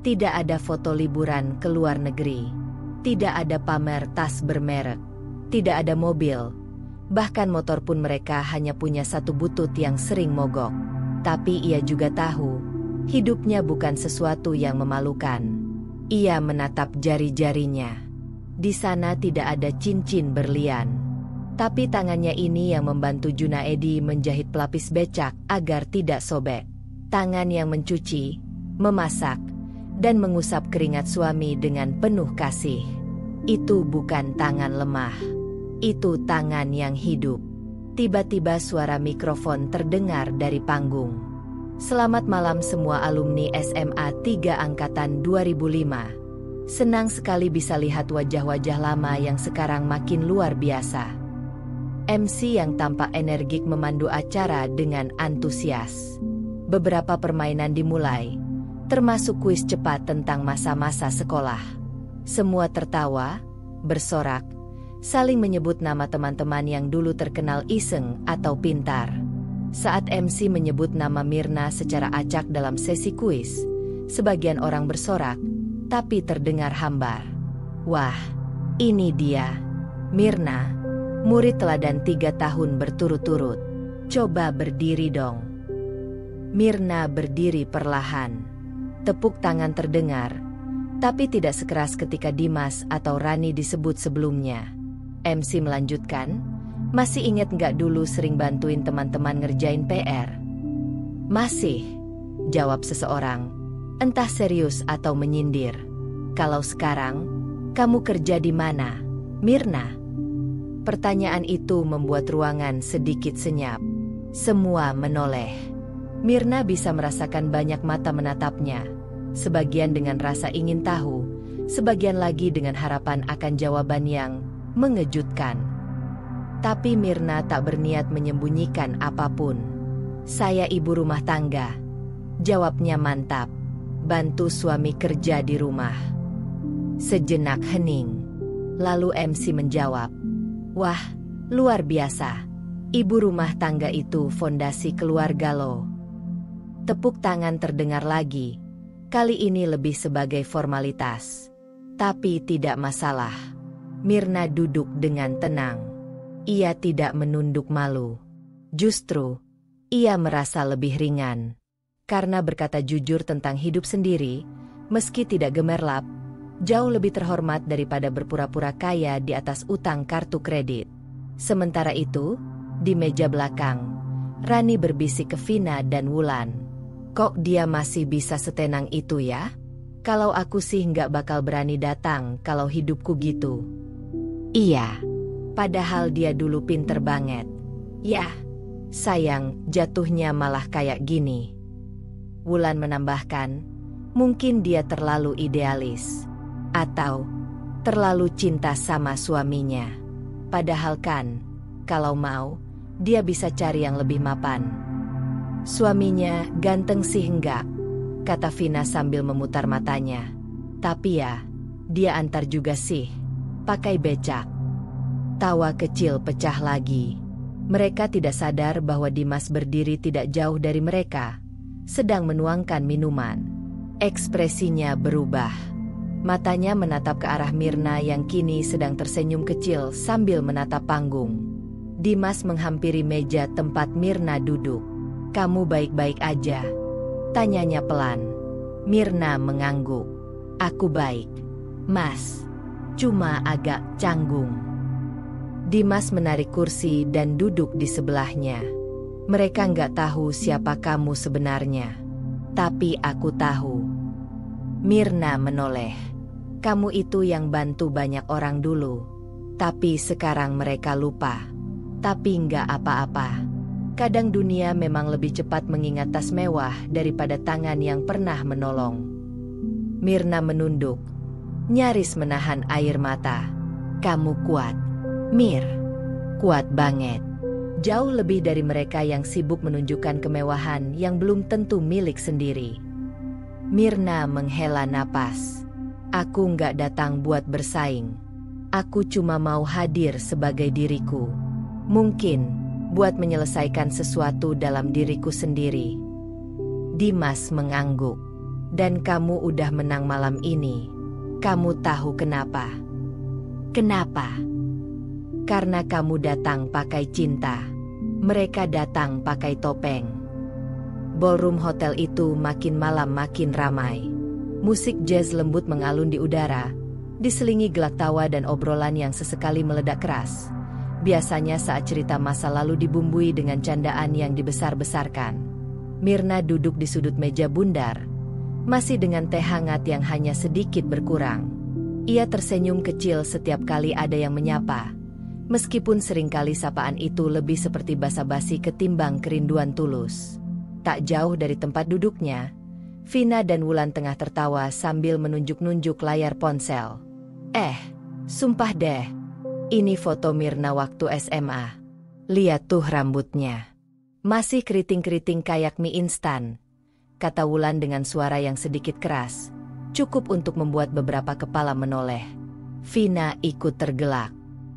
Tidak ada foto liburan ke luar negeri. Tidak ada pamer tas bermerek. Tidak ada mobil. Bahkan motor pun mereka hanya punya satu butut yang sering mogok. Tapi ia juga tahu, hidupnya bukan sesuatu yang memalukan. Ia menatap jari-jarinya. Di sana tidak ada cincin berlian. Tapi tangannya ini yang membantu Junaedi menjahit pelapis becak agar tidak sobek. Tangan yang mencuci, memasak, dan mengusap keringat suami dengan penuh kasih. Itu bukan tangan lemah. Itu tangan yang hidup. Tiba-tiba suara mikrofon terdengar dari panggung. Selamat malam semua alumni SMA 3 Angkatan 2005. Senang sekali bisa lihat wajah-wajah lama yang sekarang makin luar biasa. MC yang tampak energik memandu acara dengan antusias. Beberapa permainan dimulai, termasuk kuis cepat tentang masa-masa sekolah. Semua tertawa, bersorak, saling menyebut nama teman-teman yang dulu terkenal iseng atau pintar. Saat MC menyebut nama Mirna secara acak dalam sesi kuis, sebagian orang bersorak, tapi terdengar hambar. Wah, ini dia, Mirna, murid teladan 3 tahun berturut-turut. Coba berdiri dong. Mirna berdiri perlahan. Tepuk tangan terdengar, tapi tidak sekeras ketika Dimas atau Rani disebut sebelumnya. MC melanjutkan, masih ingat nggak dulu sering bantuin teman-teman ngerjain PR? Masih, jawab seseorang, entah serius atau menyindir. Kalau sekarang, kamu kerja di mana, Mirna? Pertanyaan itu membuat ruangan sedikit senyap. Semua menoleh. Mirna bisa merasakan banyak mata menatapnya, sebagian dengan rasa ingin tahu, sebagian lagi dengan harapan akan jawaban yang mengejutkan. Tapi Mirna tak berniat menyembunyikan apapun. Saya ibu rumah tangga, jawabnya mantap. Bantu suami kerja di rumah. Sejenak hening. Lalu MC menjawab, wah, luar biasa. Ibu rumah tangga itu fondasi keluarga lo. Tepuk tangan terdengar lagi. Kali ini lebih sebagai formalitas. Tapi tidak masalah. Mirna duduk dengan tenang. Ia tidak menunduk malu. Justru, ia merasa lebih ringan. Karena berkata jujur tentang hidup sendiri, meski tidak gemerlap, jauh lebih terhormat daripada berpura-pura kaya di atas utang kartu kredit. Sementara itu, di meja belakang, Rani berbisik ke Vina dan Wulan. Kok dia masih bisa setenang itu ya? Kalau aku sih nggak bakal berani datang kalau hidupku gitu. Iya, padahal dia dulu pinter banget. Yah, sayang jatuhnya malah kayak gini. Wulan menambahkan, mungkin dia terlalu idealis. Atau terlalu cinta sama suaminya. Padahal kan, kalau mau, dia bisa cari yang lebih mapan. Suaminya ganteng sih enggak, kata Vina sambil memutar matanya. Tapi ya, dia antar juga sih. Pakai becak. Tawa kecil pecah lagi. Mereka tidak sadar bahwa Dimas berdiri tidak jauh dari mereka, sedang menuangkan minuman. Ekspresinya berubah. Matanya menatap ke arah Mirna yang kini sedang tersenyum kecil sambil menatap panggung. Dimas menghampiri meja tempat Mirna duduk. Kamu baik-baik aja? Tanyanya pelan. Mirna mengangguk. Aku baik, Mas. Cuma agak canggung. Dimas menarik kursi dan duduk di sebelahnya. Mereka nggak tahu siapa kamu sebenarnya. Tapi aku tahu. Mirna menoleh. Kamu itu yang bantu banyak orang dulu. Tapi sekarang mereka lupa. Tapi nggak apa-apa. Kadang dunia memang lebih cepat mengingat tas mewah daripada tangan yang pernah menolong. Mirna menunduk. Nyaris menahan air mata. Kamu kuat, Mir. Kuat banget. Jauh lebih dari mereka yang sibuk menunjukkan kemewahan yang belum tentu milik sendiri. Mirna menghela napas. Aku nggak datang buat bersaing. Aku cuma mau hadir sebagai diriku. Mungkin buat menyelesaikan sesuatu dalam diriku sendiri. Dimas mengangguk. Dan kamu udah menang malam ini. Kamu tahu kenapa? Kenapa? Karena kamu datang pakai cinta. Mereka datang pakai topeng. Ballroom hotel itu makin malam makin ramai. Musik jazz lembut mengalun di udara, diselingi gelak tawa dan obrolan yang sesekali meledak keras. Biasanya saat cerita masa lalu dibumbui dengan candaan yang dibesar-besarkan. Mirna duduk di sudut meja bundar, masih dengan teh hangat yang hanya sedikit berkurang. Ia tersenyum kecil setiap kali ada yang menyapa, Meskipun seringkali sapaan itu lebih seperti basa-basi ketimbang kerinduan tulus. Tak jauh dari tempat duduknya, Vina dan Wulan tengah tertawa sambil menunjuk-nunjuk layar ponsel. Sumpah deh, ini foto Mirna waktu SMA. Lihat tuh rambutnya. Masih keriting-keriting kayak mie instan, kata Wulan dengan suara yang sedikit keras, cukup untuk membuat beberapa kepala menoleh. Vina ikut tergelak.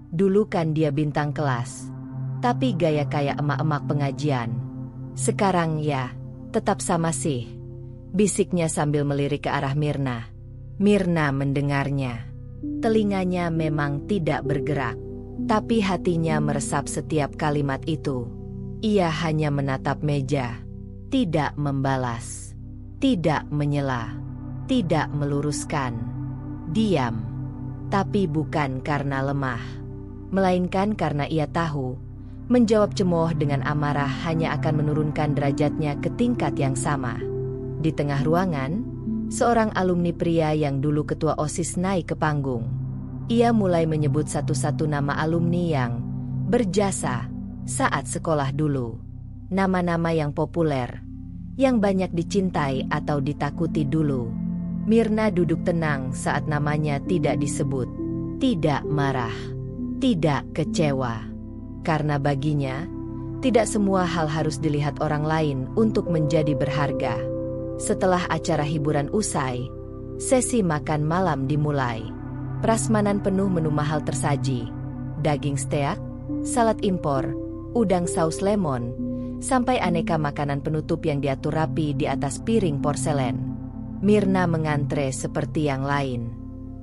Dulu kan dia bintang kelas, tapi gaya kayak emak-emak pengajian. Sekarang ya, tetap sama sih, bisiknya sambil melirik ke arah Mirna. Mirna mendengarnya. Telinganya memang tidak bergerak, tapi hatinya meresap setiap kalimat itu. Ia hanya menatap meja, tidak membalas, tidak menyela, tidak meluruskan. Diam, tapi bukan karena lemah, melainkan karena ia tahu, menjawab cemooh dengan amarah hanya akan menurunkan derajatnya ke tingkat yang sama. Di tengah ruangan, seorang alumni pria yang dulu ketua OSIS naik ke panggung. Ia mulai menyebut satu-satu nama alumni yang berjasa saat sekolah dulu. Nama-nama yang populer, yang banyak dicintai atau ditakuti dulu. Mirna duduk tenang saat namanya tidak disebut. Tidak marah, tidak kecewa. Karena baginya, tidak semua hal harus dilihat orang lain untuk menjadi berharga. Setelah acara hiburan usai, sesi makan malam dimulai. Prasmanan penuh menu mahal tersaji. Daging steak, salad impor, udang saus lemon, sampai aneka makanan penutup yang diatur rapi di atas piring porselen. Mirna mengantre seperti yang lain.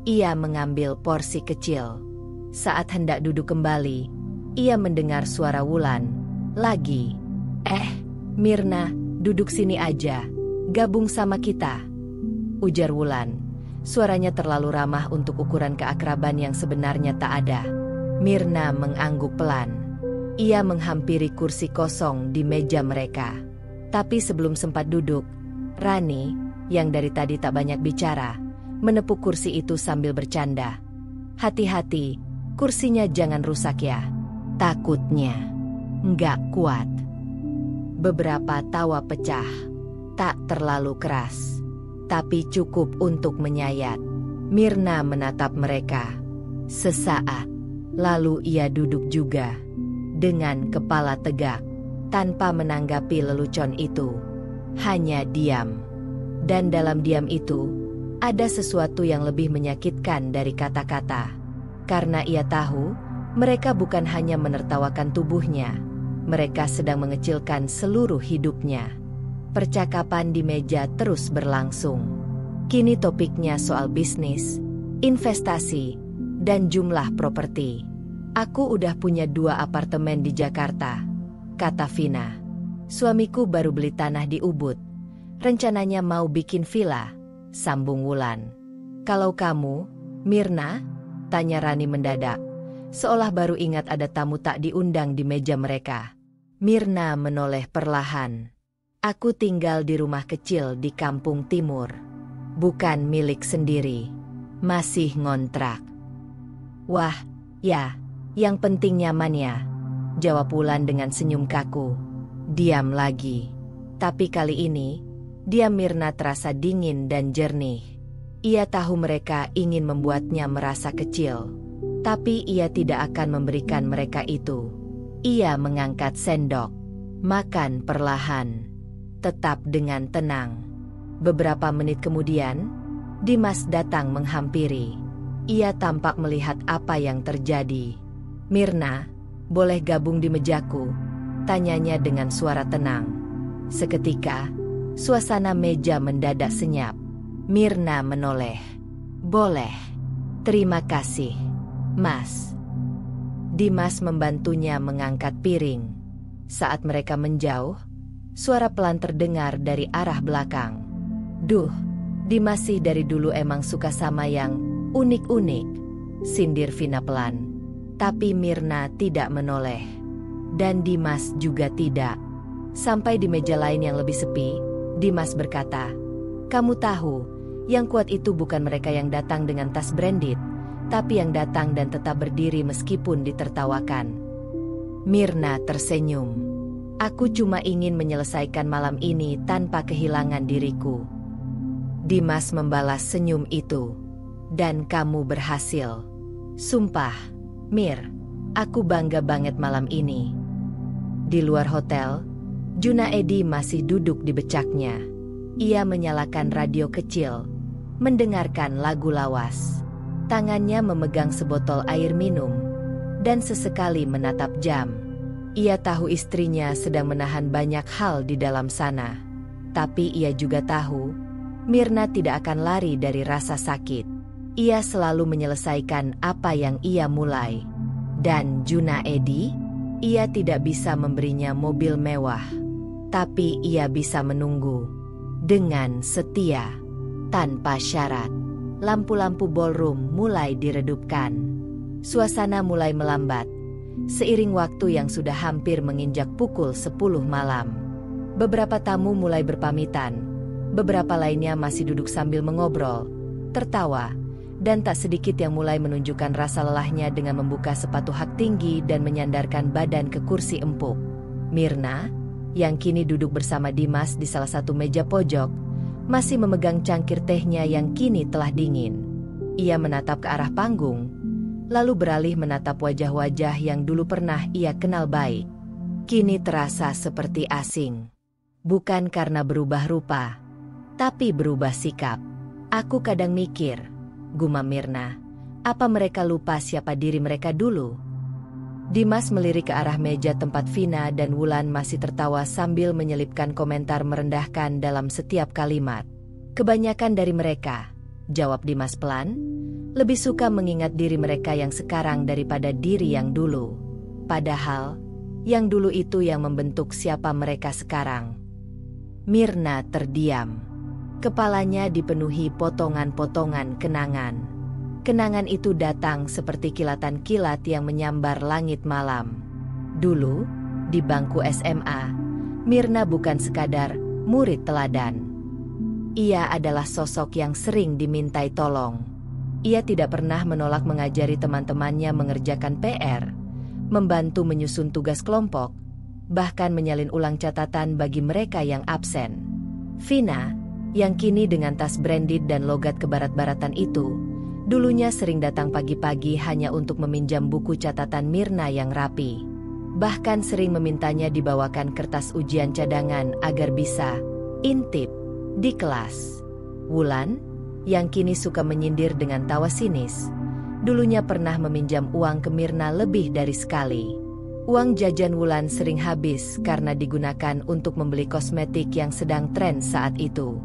Ia mengambil porsi kecil. Saat hendak duduk kembali, ia mendengar suara Wulan. Lagi. Mirna, duduk sini aja. Gabung sama kita, ujar Wulan. Suaranya terlalu ramah untuk ukuran keakraban yang sebenarnya tak ada. Mirna mengangguk pelan. Ia menghampiri kursi kosong di meja mereka. Tapi sebelum sempat duduk, Rani, yang dari tadi tak banyak bicara, menepuk kursi itu sambil bercanda. Hati-hati, kursinya jangan rusak ya. Takutnya nggak kuat. Beberapa tawa pecah. Tak terlalu keras, tapi cukup untuk menyayat. Mirna menatap mereka. Sesaat, lalu ia duduk juga. Dengan kepala tegak, tanpa menanggapi lelucon itu. Hanya diam. Dan dalam diam itu, ada sesuatu yang lebih menyakitkan dari kata-kata. Karena ia tahu, mereka bukan hanya menertawakan tubuhnya. Mereka sedang mengecilkan seluruh hidupnya. Percakapan di meja terus berlangsung. Kini topiknya soal bisnis, investasi, dan jumlah properti. Aku udah punya 2 apartemen di Jakarta, kata Vina. Suamiku baru beli tanah di Ubud. Rencananya mau bikin villa, sambung Wulan. Kalau kamu, Mirna? Tanya Rani mendadak, seolah baru ingat ada tamu tak diundang di meja mereka. Mirna menoleh perlahan. Aku tinggal di rumah kecil di kampung timur. Bukan milik sendiri. Masih ngontrak. Wah, ya, yang penting nyaman ya, jawab Wulan dengan senyum kaku. Diam lagi. Tapi kali ini, diam Mirna terasa dingin dan jernih. Ia tahu mereka ingin membuatnya merasa kecil. Tapi ia tidak akan memberikan mereka itu. Ia mengangkat sendok. Makan perlahan. Tetap dengan tenang. Beberapa menit kemudian, Dimas datang menghampiri. Ia tampak melihat apa yang terjadi. Mirna, boleh gabung di mejaku? Tanyanya dengan suara tenang. Seketika, suasana meja mendadak senyap. Mirna menoleh. Boleh. Terima kasih, Mas. Dimas membantunya mengangkat piring. Saat mereka menjauh, suara pelan terdengar dari arah belakang. Duh, Dimas sih dari dulu emang suka sama yang unik-unik, sindir Vina pelan. Tapi Mirna tidak menoleh. Dan Dimas juga tidak. Sampai di meja lain yang lebih sepi, Dimas berkata, kamu tahu, yang kuat itu bukan mereka yang datang dengan tas branded, tapi yang datang dan tetap berdiri meskipun ditertawakan. Mirna tersenyum. Aku cuma ingin menyelesaikan malam ini tanpa kehilangan diriku. Dimas membalas senyum itu. Dan kamu berhasil. Sumpah, Mir, aku bangga banget malam ini. Di luar hotel, Junaedi masih duduk di becaknya. Ia menyalakan radio kecil, mendengarkan lagu lawas. Tangannya memegang sebotol air minum, dan sesekali menatap jam. Ia tahu istrinya sedang menahan banyak hal di dalam sana. Tapi ia juga tahu, Mirna tidak akan lari dari rasa sakit. Ia selalu menyelesaikan apa yang ia mulai. Dan Junaedi, ia tidak bisa memberinya mobil mewah. Tapi ia bisa menunggu. Dengan setia. Tanpa syarat. Lampu-lampu ballroom mulai diredupkan. Suasana mulai melambat. Seiring waktu yang sudah hampir menginjak pukul 10 malam. Beberapa tamu mulai berpamitan. Beberapa lainnya masih duduk sambil mengobrol, tertawa, dan tak sedikit yang mulai menunjukkan rasa lelahnya dengan membuka sepatu hak tinggi dan menyandarkan badan ke kursi empuk. Mirna, yang kini duduk bersama Dimas di salah satu meja pojok, masih memegang cangkir tehnya yang kini telah dingin. Ia menatap ke arah panggung, lalu beralih menatap wajah-wajah yang dulu pernah ia kenal baik. Kini terasa seperti asing. Bukan karena berubah rupa, tapi berubah sikap. Aku kadang mikir, gumam Mirna, apa mereka lupa siapa diri mereka dulu? Dimas melirik ke arah meja tempat Vina dan Wulan masih tertawa sambil menyelipkan komentar merendahkan dalam setiap kalimat. Kebanyakan dari mereka, jawab Dimas pelan, lebih suka mengingat diri mereka yang sekarang daripada diri yang dulu. Padahal, yang dulu itu yang membentuk siapa mereka sekarang. Mirna terdiam. Kepalanya dipenuhi potongan-potongan kenangan. Kenangan itu datang seperti kilatan kilat yang menyambar langit malam. Dulu, di bangku SMA, Mirna bukan sekadar murid teladan. Ia adalah sosok yang sering dimintai tolong. Ia tidak pernah menolak mengajari teman-temannya mengerjakan PR, membantu menyusun tugas kelompok, bahkan menyalin ulang catatan bagi mereka yang absen. Vina, yang kini dengan tas branded dan logat kebarat-baratan itu, dulunya sering datang pagi-pagi hanya untuk meminjam buku catatan Mirna yang rapi. Bahkan sering memintanya dibawakan kertas ujian cadangan agar bisa intip di kelas. Wulan, yang kini suka menyindir dengan tawa sinis, dulunya pernah meminjam uang ke Mirna lebih dari sekali. Uang jajan Wulan sering habis karena digunakan untuk membeli kosmetik yang sedang tren saat itu.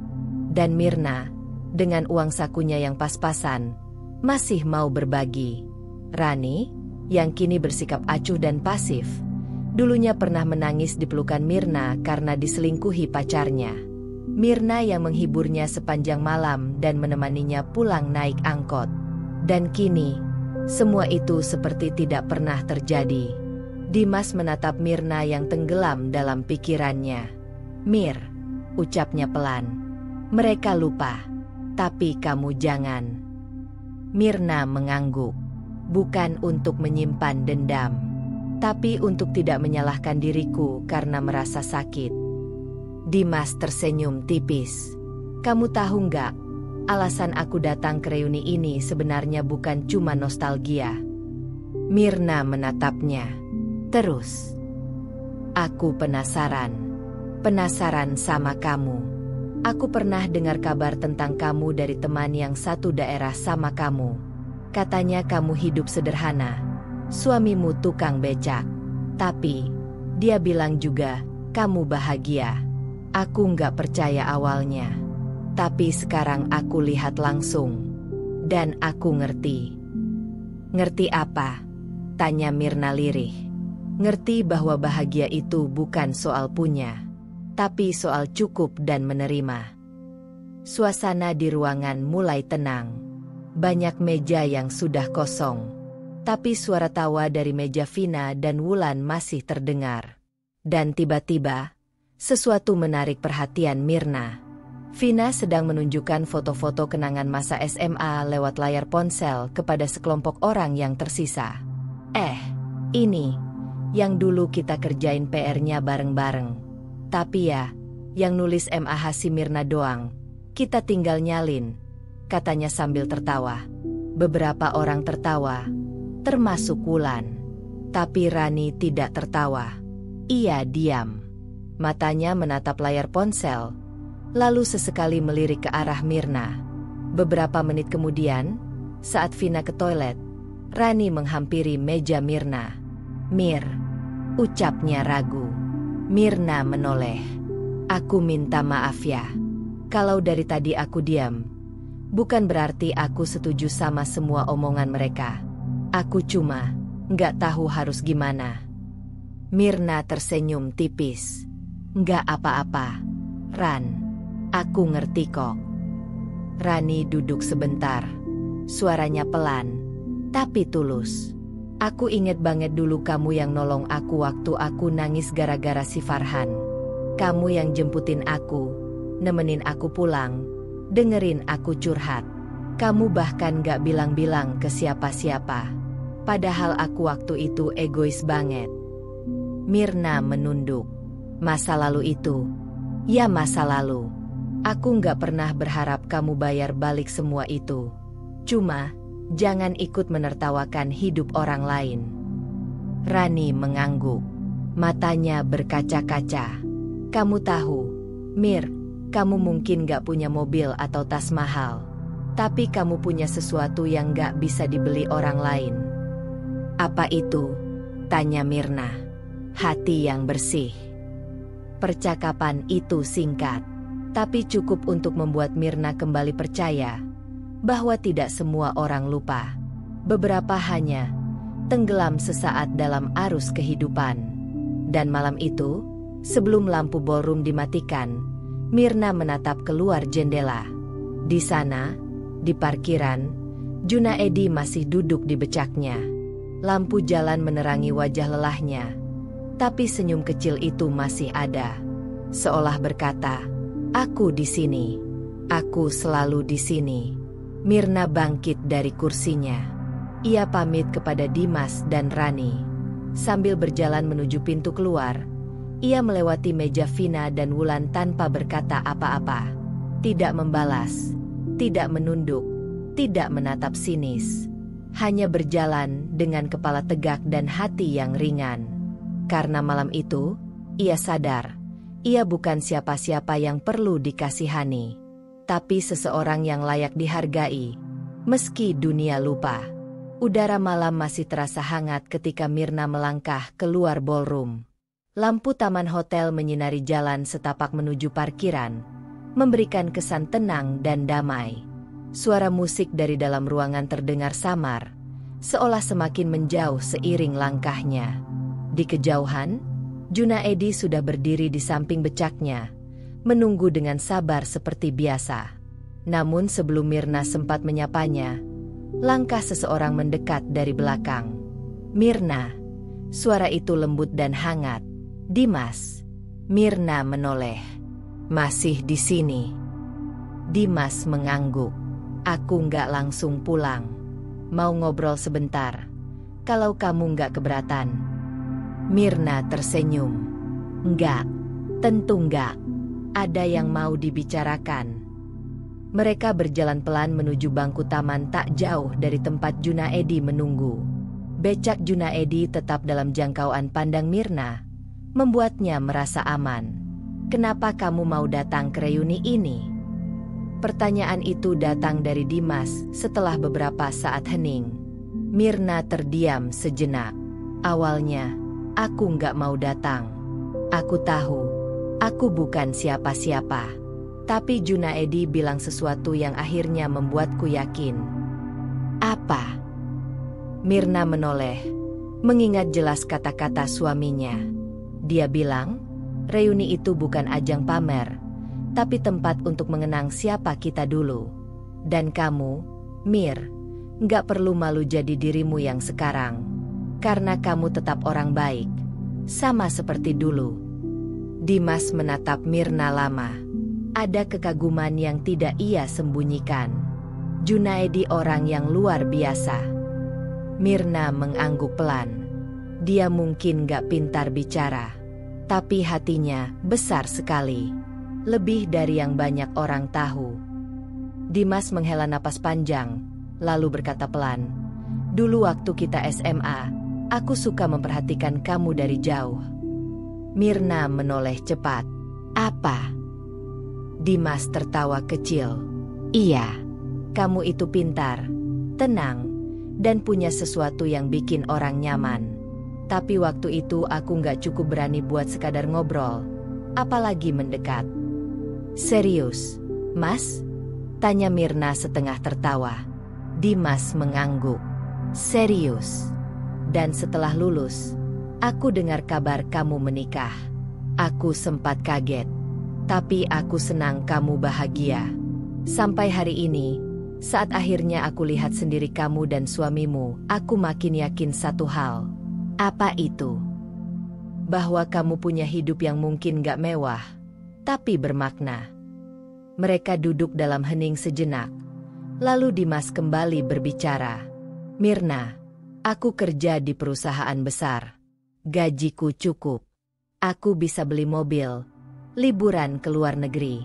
Dan Mirna, dengan uang sakunya yang pas-pasan, masih mau berbagi. Rani, yang kini bersikap acuh dan pasif, dulunya pernah menangis di pelukan Mirna karena diselingkuhi pacarnya. Mirna yang menghiburnya sepanjang malam dan menemaninya pulang naik angkot. Dan kini, semua itu seperti tidak pernah terjadi. Dimas menatap Mirna yang tenggelam dalam pikirannya. Mir, ucapnya pelan. Mereka lupa, tapi kamu jangan. Mirna mengangguk, bukan untuk menyimpan dendam, tapi untuk tidak menyalahkan diriku karena merasa sakit. Dimas tersenyum tipis. Kamu tahu nggak, alasan aku datang ke reuni ini sebenarnya bukan cuma nostalgia. Mirna menatapnya. Terus, aku penasaran sama kamu. Aku pernah dengar kabar tentang kamu dari teman yang satu daerah sama kamu. Katanya kamu hidup sederhana, suamimu tukang becak. Tapi, dia bilang juga, kamu bahagia. Aku nggak percaya awalnya. Tapi sekarang aku lihat langsung. Dan aku ngerti. Ngerti apa? Tanya Mirna lirih. Ngerti bahwa bahagia itu bukan soal punya, tapi soal cukup dan menerima. Suasana di ruangan mulai tenang. Banyak meja yang sudah kosong. Tapi suara tawa dari meja Vina dan Wulan masih terdengar. Dan tiba-tiba, sesuatu menarik perhatian Mirna. Vina sedang menunjukkan foto-foto kenangan masa SMA lewat layar ponsel kepada sekelompok orang yang tersisa. Ini yang dulu kita kerjain PR-nya bareng-bareng. Tapi ya, yang nulis MAH si Mirna doang. Kita tinggal nyalin, katanya sambil tertawa. Beberapa orang tertawa, termasuk Wulan. Tapi Rani tidak tertawa. Ia diam. Matanya menatap layar ponsel, lalu sesekali melirik ke arah Mirna. Beberapa menit kemudian, saat Vina ke toilet, Rani menghampiri meja Mirna. "Mir," ucapnya ragu. Mirna menoleh. "Aku minta maaf ya. Kalau dari tadi aku diam, bukan berarti aku setuju sama semua omongan mereka. Aku cuma nggak tahu harus gimana." Mirna tersenyum tipis. "Nggak apa-apa, Ran. Aku ngerti kok." Rani duduk sebentar. Suaranya pelan, tapi tulus. "Aku inget banget dulu kamu yang nolong aku waktu aku nangis gara-gara si Farhan. Kamu yang jemputin aku, nemenin aku pulang, dengerin aku curhat. Kamu bahkan gak bilang-bilang ke siapa-siapa. Padahal aku waktu itu egois banget." Mirna menunduk. "Masa lalu itu? Ya masa lalu. Aku gak pernah berharap kamu bayar balik semua itu. Cuma, jangan ikut menertawakan hidup orang lain." Rani mengangguk. Matanya berkaca-kaca. "Kamu tahu, Mir, kamu mungkin gak punya mobil atau tas mahal. Tapi kamu punya sesuatu yang gak bisa dibeli orang lain." "Apa itu?" tanya Mirna. "Hati yang bersih." Percakapan itu singkat, tapi cukup untuk membuat Mirna kembali percaya bahwa tidak semua orang lupa. Beberapa hanya tenggelam sesaat dalam arus kehidupan. Dan malam itu, sebelum lampu ballroom dimatikan, Mirna menatap keluar jendela. Di sana, di parkiran, Junaedi masih duduk di becaknya. Lampu jalan menerangi wajah lelahnya, tapi senyum kecil itu masih ada. Seolah berkata, "Aku di sini. Aku selalu di sini." Mirna bangkit dari kursinya. Ia pamit kepada Dimas dan Rani. Sambil berjalan menuju pintu keluar, ia melewati meja Vina dan Wulan tanpa berkata apa-apa. Tidak membalas, tidak menunduk, tidak menatap sinis. Hanya berjalan dengan kepala tegak dan hati yang ringan. Karena malam itu, ia sadar, ia bukan siapa-siapa yang perlu dikasihani, tapi seseorang yang layak dihargai. Meski dunia lupa, udara malam masih terasa hangat ketika Mirna melangkah keluar ballroom. Lampu taman hotel menyinari jalan setapak menuju parkiran, memberikan kesan tenang dan damai. Suara musik dari dalam ruangan terdengar samar, seolah semakin menjauh seiring langkahnya. Di kejauhan, Junaedi sudah berdiri di samping becaknya, menunggu dengan sabar seperti biasa. Namun sebelum Mirna sempat menyapanya, langkah seseorang mendekat dari belakang. "Mirna." Suara itu lembut dan hangat. "Dimas." Mirna menoleh. "Masih di sini?" Dimas mengangguk. "Aku nggak langsung pulang. Mau ngobrol sebentar. Kalau kamu nggak keberatan." Mirna tersenyum. "Nggak, tentu nggak. Ada yang mau dibicarakan." Mereka berjalan pelan menuju bangku taman tak jauh dari tempat Junaedi menunggu. Becak Junaedi tetap dalam jangkauan pandang Mirna, membuatnya merasa aman. "Kenapa kamu mau datang ke reuni ini?" Pertanyaan itu datang dari Dimas setelah beberapa saat hening. Mirna terdiam sejenak. "Awalnya, aku nggak mau datang. Aku tahu, aku bukan siapa-siapa. Tapi Junaedi bilang sesuatu yang akhirnya membuatku yakin." "Apa?" Mirna menoleh, mengingat jelas kata-kata suaminya. Dia bilang, reuni itu bukan ajang pamer, tapi tempat untuk mengenang siapa kita dulu. Dan kamu, Mir, nggak perlu malu jadi dirimu yang sekarang. Karena kamu tetap orang baik, sama seperti dulu. Dimas menatap Mirna lama. Ada kekaguman yang tidak ia sembunyikan. Junaedi orang yang luar biasa. Mirna mengangguk pelan. Dia mungkin gak pintar bicara, tapi hatinya besar sekali. Lebih dari yang banyak orang tahu. Dimas menghela napas panjang, lalu berkata pelan, "Dulu waktu kita SMA, aku suka memperhatikan kamu dari jauh." Mirna menoleh cepat. "Apa?" Dimas tertawa kecil. "Iya, kamu itu pintar, tenang, dan punya sesuatu yang bikin orang nyaman. Tapi waktu itu aku gak cukup berani buat sekadar ngobrol, apalagi mendekat." "Serius, Mas?" tanya Mirna setengah tertawa. Dimas mengangguk. "Serius. Dan setelah lulus, aku dengar kabar kamu menikah. Aku sempat kaget. Tapi aku senang kamu bahagia. Sampai hari ini, saat akhirnya aku lihat sendiri kamu dan suamimu, aku makin yakin satu hal." "Apa itu?" "Bahwa kamu punya hidup yang mungkin gak mewah, tapi bermakna." Mereka duduk dalam hening sejenak. Lalu Dimas kembali berbicara. "Mirna, aku kerja di perusahaan besar. Gajiku cukup. Aku bisa beli mobil, liburan ke luar negeri.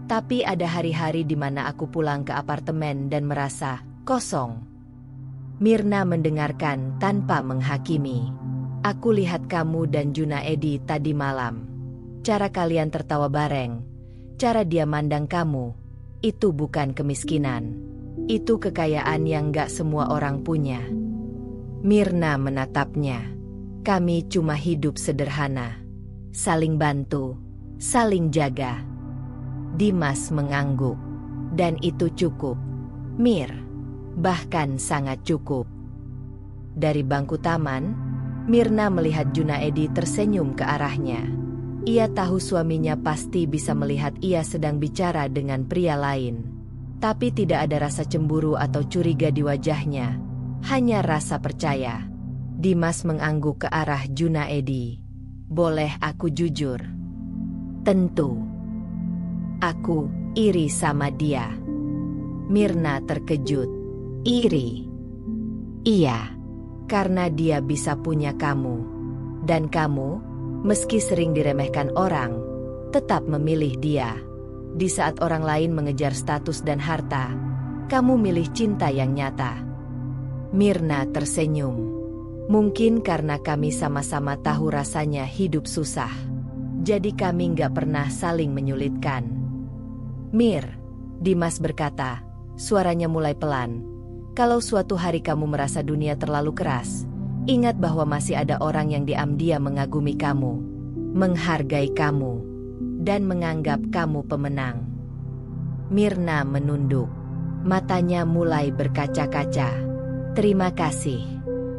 Tapi ada hari-hari di mana aku pulang ke apartemen dan merasa kosong." Mirna mendengarkan tanpa menghakimi. "Aku lihat kamu dan Junaedi tadi malam. Cara kalian tertawa bareng, cara dia mandang kamu, itu bukan kemiskinan. Itu kekayaan yang gak semua orang punya." Mirna menatapnya. "Kami cuma hidup sederhana. Saling bantu, saling jaga." Dimas mengangguk. "Dan itu cukup, Mir. Bahkan sangat cukup." Dari bangku taman, Mirna melihat Junaedi tersenyum ke arahnya. Ia tahu suaminya pasti bisa melihat ia sedang bicara dengan pria lain. Tapi tidak ada rasa cemburu atau curiga di wajahnya, hanya rasa percaya. Dimas mengangguk ke arah Junaedi. "Boleh aku jujur?" "Tentu." "Aku iri sama dia." Mirna terkejut. "Iri?" "Iya, karena dia bisa punya kamu. Dan kamu, meski sering diremehkan orang, tetap memilih dia. Di saat orang lain mengejar status dan harta, kamu milih cinta yang nyata." Mirna tersenyum. "Mungkin karena kami sama-sama tahu rasanya hidup susah. Jadi kami gak pernah saling menyulitkan." "Mir," Dimas berkata, suaranya mulai pelan, "kalau suatu hari kamu merasa dunia terlalu keras, ingat bahwa masih ada orang yang diam-diam mengagumi kamu, menghargai kamu, dan menganggap kamu pemenang." Mirna menunduk. Matanya mulai berkaca-kaca. "Terima kasih,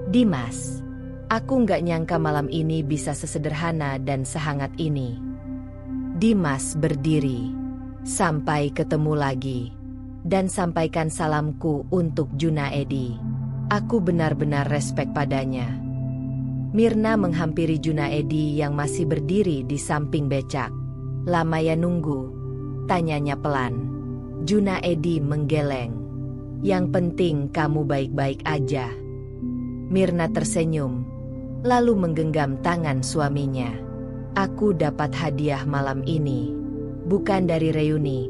Dimas. Aku gak nyangka malam ini bisa sesederhana dan sehangat ini." Dimas berdiri. "Sampai ketemu lagi. Dan sampaikan salamku untuk Junaedi. Aku benar-benar respek padanya." Mirna menghampiri Junaedi yang masih berdiri di samping becak. "Lama ya nunggu?" tanyanya pelan. Junaedi menggeleng. "Yang penting kamu baik-baik aja." Mirna tersenyum, lalu menggenggam tangan suaminya. "Aku dapat hadiah malam ini. Bukan dari reuni,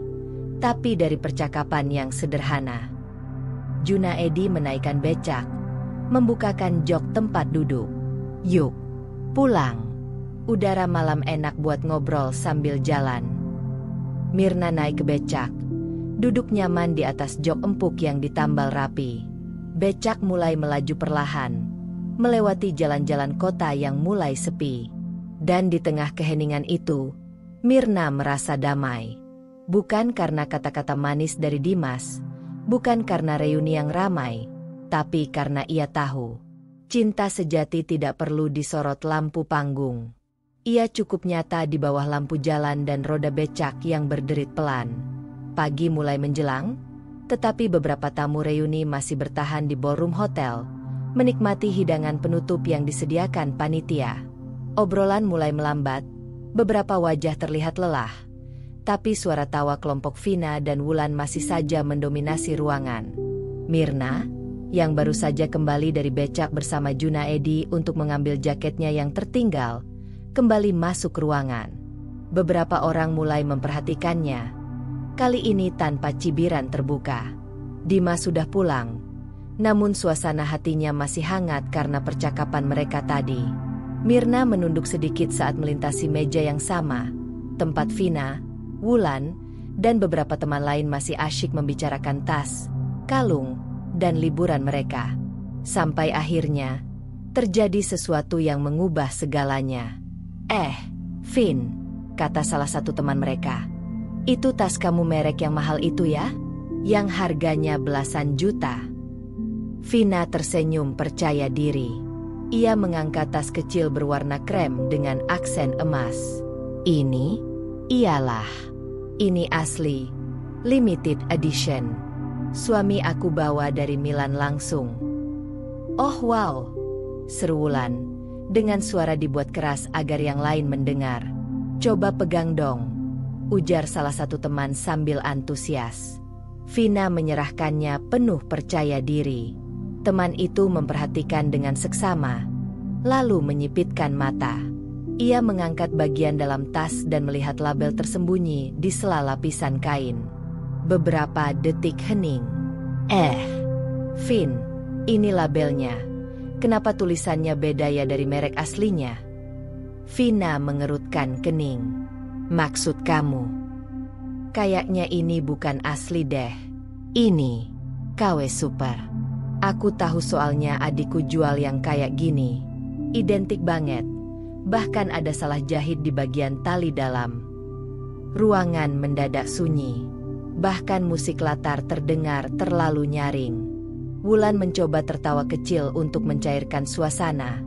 tapi dari percakapan yang sederhana." Junaedi menaikkan becak, membukakan jok tempat duduk. "Yuk, pulang. Udara malam enak buat ngobrol sambil jalan." Mirna naik ke becak, duduk nyaman di atas jok empuk yang ditambal rapi. Becak mulai melaju perlahan, melewati jalan-jalan kota yang mulai sepi. Dan di tengah keheningan itu, Mirna merasa damai. Bukan karena kata-kata manis dari Dimas, bukan karena reuni yang ramai, tapi karena ia tahu, cinta sejati tidak perlu disorot lampu panggung. Ia cukup nyata di bawah lampu jalan dan roda becak yang berderit pelan. Pagi mulai menjelang, tetapi beberapa tamu reuni masih bertahan di ballroom hotel, menikmati hidangan penutup yang disediakan panitia. Obrolan mulai melambat. Beberapa wajah terlihat lelah, Tapi suara tawa kelompok Vina dan Wulan masih saja mendominasi ruangan. Mirna, yang baru saja kembali dari becak bersama Junaedi untuk mengambil jaketnya yang tertinggal, kembali masuk ruangan. Beberapa orang mulai memperhatikannya. Kali ini tanpa cibiran terbuka. Dimas sudah pulang, namun suasana hatinya masih hangat karena percakapan mereka tadi. Mirna menunduk sedikit saat melintasi meja yang sama, tempat Vina, Wulan, dan beberapa teman lain masih asyik membicarakan tas, kalung, dan liburan mereka. Sampai akhirnya, terjadi sesuatu yang mengubah segalanya. Vin, kata salah satu teman mereka. Itu tas kamu merek yang mahal itu ya? Yang harganya belasan juta. Vina tersenyum percaya diri. Ia mengangkat tas kecil berwarna krem dengan aksen emas. Ini asli, limited edition. Suami aku bawa dari Milan langsung. Oh wow, seru Wulan, dengan suara dibuat keras agar yang lain mendengar. Coba pegang dong, ujar salah satu teman sambil antusias. Vina menyerahkannya penuh percaya diri. Teman itu memperhatikan dengan seksama, lalu menyipitkan mata. Ia mengangkat bagian dalam tas dan melihat label tersembunyi di sela lapisan kain. Beberapa detik hening. Vin, ini labelnya. Kenapa tulisannya beda ya dari merek aslinya? Vina mengerutkan kening. Maksud kamu? Kayaknya ini bukan asli deh. Ini KW Super. Aku tahu soalnya adikku jual yang kayak gini. Identik banget. Bahkan ada salah jahit di bagian tali dalam. Ruangan mendadak sunyi. Bahkan musik latar terdengar terlalu nyaring. Wulan mencoba tertawa kecil untuk mencairkan suasana,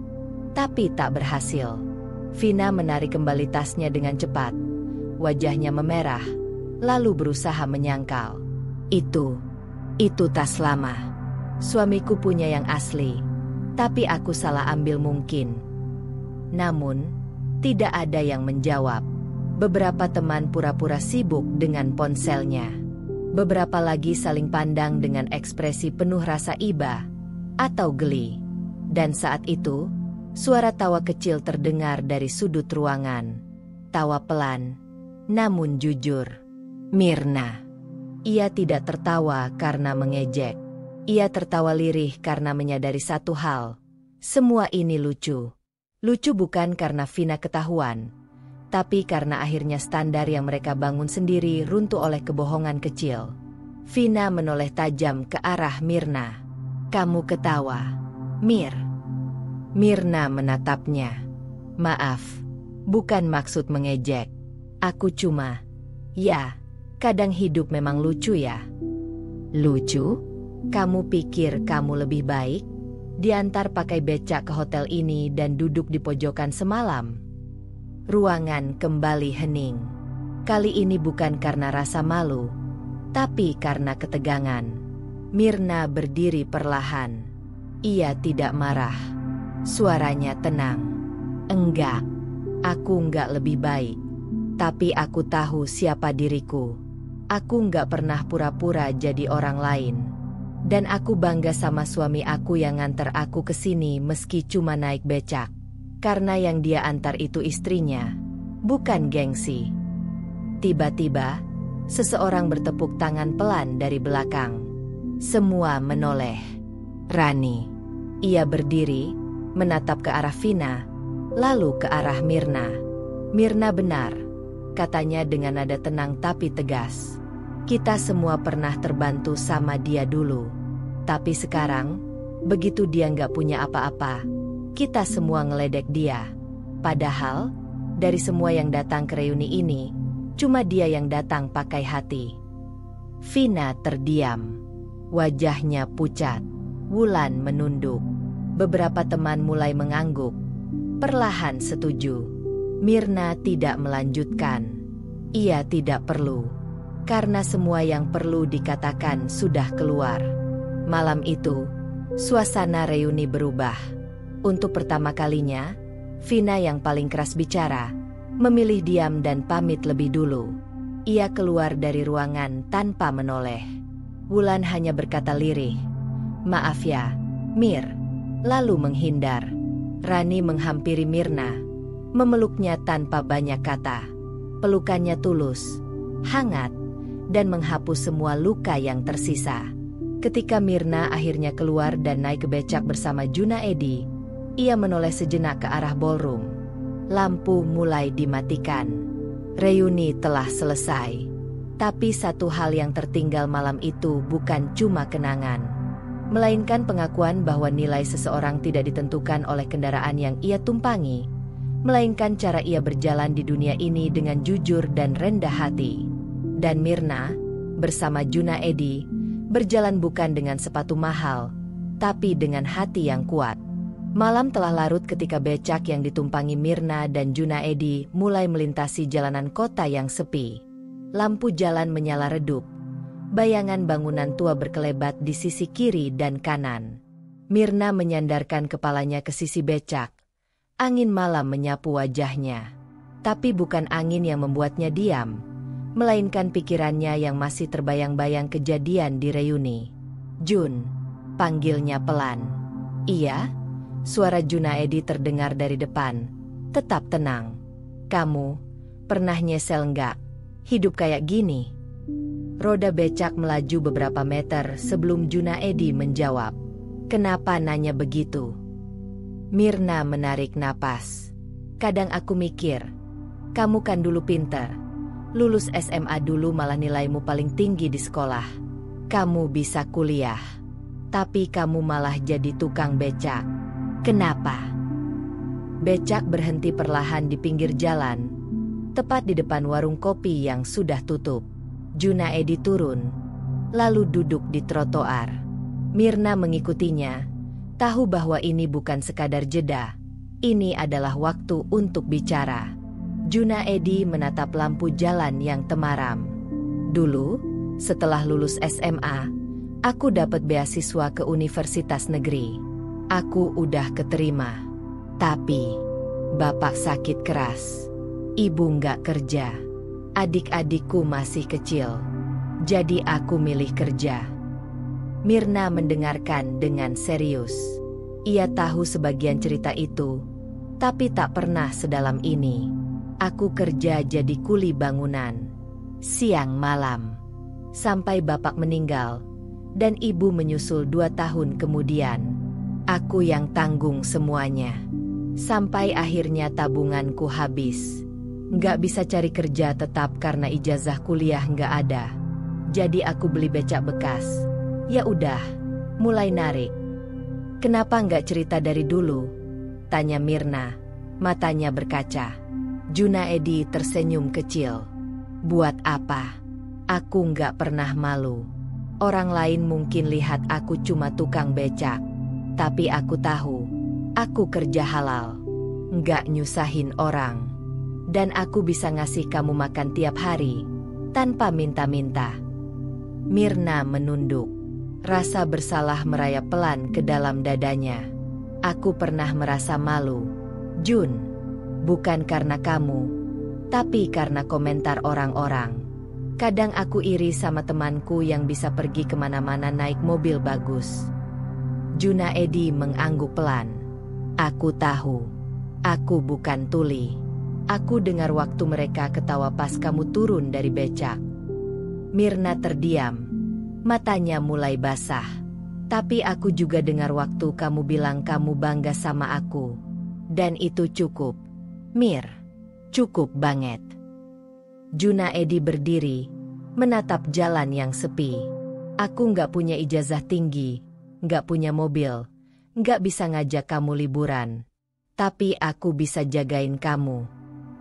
tapi tak berhasil. Vina menarik kembali tasnya dengan cepat. Wajahnya memerah, lalu berusaha menyangkal. Itu tas lama. Suamiku punya yang asli, tapi aku salah ambil mungkin. Namun, tidak ada yang menjawab. Beberapa teman pura-pura sibuk dengan ponselnya. Beberapa lagi saling pandang dengan ekspresi penuh rasa iba atau geli. Dan saat itu, suara tawa kecil terdengar dari sudut ruangan. Tawa pelan, namun jujur. Mirna. Ia tidak tertawa karena mengejek. Ia tertawa lirih karena menyadari satu hal. Semua ini lucu. Lucu bukan karena Vina ketahuan, tapi karena akhirnya standar yang mereka bangun sendiri runtuh oleh kebohongan kecil. Vina menoleh tajam ke arah Mirna. Kamu ketawa, Mir. Mirna menatapnya. Maaf, bukan maksud mengejek. Aku cuma, ya, kadang hidup memang lucu ya. Lucu? Kamu pikir kamu lebih baik? Diantar pakai becak ke hotel ini dan duduk di pojokan semalam. Ruangan kembali hening. Kali ini bukan karena rasa malu, tapi karena ketegangan. Mirna berdiri perlahan. Ia tidak marah. Suaranya tenang. Enggak, aku enggak lebih baik. Tapi aku tahu siapa diriku. Aku enggak pernah pura-pura jadi orang lain. Dan aku bangga sama suami aku yang nganter aku ke sini meski cuma naik becak. Karena yang dia antar itu istrinya, bukan gengsi. Tiba-tiba, seseorang bertepuk tangan pelan dari belakang. Semua menoleh. Rani. Ia berdiri, menatap ke arah Vina, lalu ke arah Mirna. Mirna benar, katanya dengan nada tenang tapi tegas. Kita semua pernah terbantu sama dia dulu. Tapi sekarang, begitu dia nggak punya apa-apa, kita semua ngeledek dia. Padahal, dari semua yang datang ke reuni ini, cuma dia yang datang pakai hati. Vina terdiam. Wajahnya pucat. Wulan menunduk. Beberapa teman mulai mengangguk. Perlahan setuju. Mirna tidak melanjutkan. Ia tidak perlu. Karena semua yang perlu dikatakan sudah keluar. Malam itu, suasana reuni berubah. Untuk pertama kalinya, Vina yang paling keras bicara, memilih diam dan pamit lebih dulu. Ia keluar dari ruangan tanpa menoleh. Wulan hanya berkata lirih, "Maaf ya, Mir," lalu menghindar. Rani menghampiri Mirna, memeluknya tanpa banyak kata. Pelukannya tulus, hangat, dan menghapus semua luka yang tersisa. Ketika Mirna akhirnya keluar dan naik ke becak bersama Junaedi, ia menoleh sejenak ke arah ballroom. Lampu mulai dimatikan. Reuni telah selesai. Tapi satu hal yang tertinggal malam itu bukan cuma kenangan, melainkan pengakuan bahwa nilai seseorang tidak ditentukan oleh kendaraan yang ia tumpangi, melainkan cara ia berjalan di dunia ini dengan jujur dan rendah hati. Dan Mirna, bersama Junaedi, berjalan bukan dengan sepatu mahal, tapi dengan hati yang kuat. Malam telah larut ketika becak yang ditumpangi Mirna dan Junaedi mulai melintasi jalanan kota yang sepi. Lampu jalan menyala redup. Bayangan bangunan tua berkelebat di sisi kiri dan kanan. Mirna menyandarkan kepalanya ke sisi becak. Angin malam menyapu wajahnya. Tapi bukan angin yang membuatnya diam, melainkan pikirannya yang masih terbayang-bayang kejadian di reuni. "Jun," panggilnya pelan. "Iya?" Suara Junaedi terdengar dari depan. "Tetap tenang. Kamu pernah nyesel nggak hidup kayak gini?" Roda becak melaju beberapa meter sebelum Junaedi menjawab. "Kenapa nanya begitu?" Mirna menarik napas. "Kadang aku mikir, kamu kan dulu pinter. Lulus SMA dulu malah nilaimu paling tinggi di sekolah. Kamu bisa kuliah. Tapi kamu malah jadi tukang becak. Kenapa?" Becak berhenti perlahan di pinggir jalan, tepat di depan warung kopi yang sudah tutup. Junaedi turun, lalu duduk di trotoar. Mirna mengikutinya, tahu bahwa ini bukan sekadar jeda. Ini adalah waktu untuk bicara. Junaedi menatap lampu jalan yang temaram. "Dulu, setelah lulus SMA, aku dapat beasiswa ke universitas negeri. Aku udah keterima. Tapi, bapak sakit keras. Ibu nggak kerja. Adik-adikku masih kecil. Jadi aku milih kerja." Mirna mendengarkan dengan serius. Ia tahu sebagian cerita itu, tapi tak pernah sedalam ini. "Aku kerja jadi kuli bangunan, siang malam, sampai bapak meninggal, dan ibu menyusul 2 tahun kemudian. Aku yang tanggung semuanya. Sampai akhirnya tabunganku habis. Nggak bisa cari kerja tetap karena ijazah kuliah nggak ada. Jadi aku beli becak bekas. Ya udah, mulai narik." "Kenapa nggak cerita dari dulu?" tanya Mirna, matanya berkaca. Junaedi tersenyum kecil. "Buat apa? Aku nggak pernah malu. Orang lain mungkin lihat aku cuma tukang becak. Tapi aku tahu, aku kerja halal. Nggak nyusahin orang. Dan aku bisa ngasih kamu makan tiap hari, tanpa minta-minta." Mirna menunduk. Rasa bersalah merayap pelan ke dalam dadanya. "Aku pernah merasa malu, Jun. Bukan karena kamu, tapi karena komentar orang-orang. Kadang aku iri sama temanku yang bisa pergi kemana-mana naik mobil bagus." Junaedi mengangguk pelan. "Aku tahu. Aku bukan tuli. Aku dengar waktu mereka ketawa pas kamu turun dari becak." Mirna terdiam. Matanya mulai basah. "Tapi aku juga dengar waktu kamu bilang kamu bangga sama aku. Dan itu cukup, Mir. Cukup banget." Junaedi berdiri, menatap jalan yang sepi. "Aku nggak punya ijazah tinggi, nggak punya mobil, nggak bisa ngajak kamu liburan. Tapi aku bisa jagain kamu.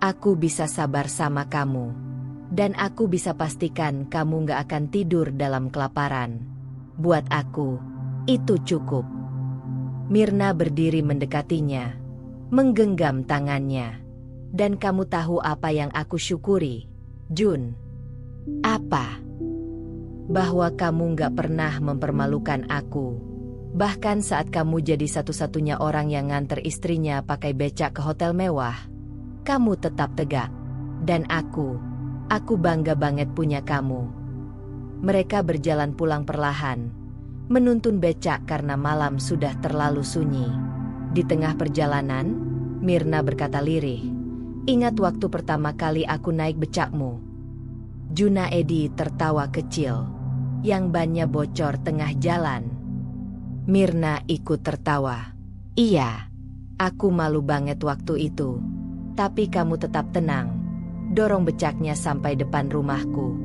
Aku bisa sabar sama kamu. Dan aku bisa pastikan kamu nggak akan tidur dalam kelaparan. Buat aku, itu cukup." Mirna berdiri mendekatinya, menggenggam tangannya. "Dan kamu tahu apa yang aku syukuri, Jun?" "Apa?" "Bahwa kamu nggak pernah mempermalukan aku. Bahkan saat kamu jadi satu-satunya orang yang nganter istrinya pakai becak ke hotel mewah, kamu tetap tegak. Dan aku Aku bangga banget punya kamu. Mereka berjalan pulang perlahan, menuntun becak karena malam sudah terlalu sunyi. Di tengah perjalanan, Mirna berkata lirih, "Ingat waktu pertama kali aku naik becakmu?" Junaedi tertawa kecil. "Yang bannya bocor tengah jalan." Mirna ikut tertawa. "Iya, aku malu banget waktu itu. Tapi kamu tetap tenang. Dorong becaknya sampai depan rumahku."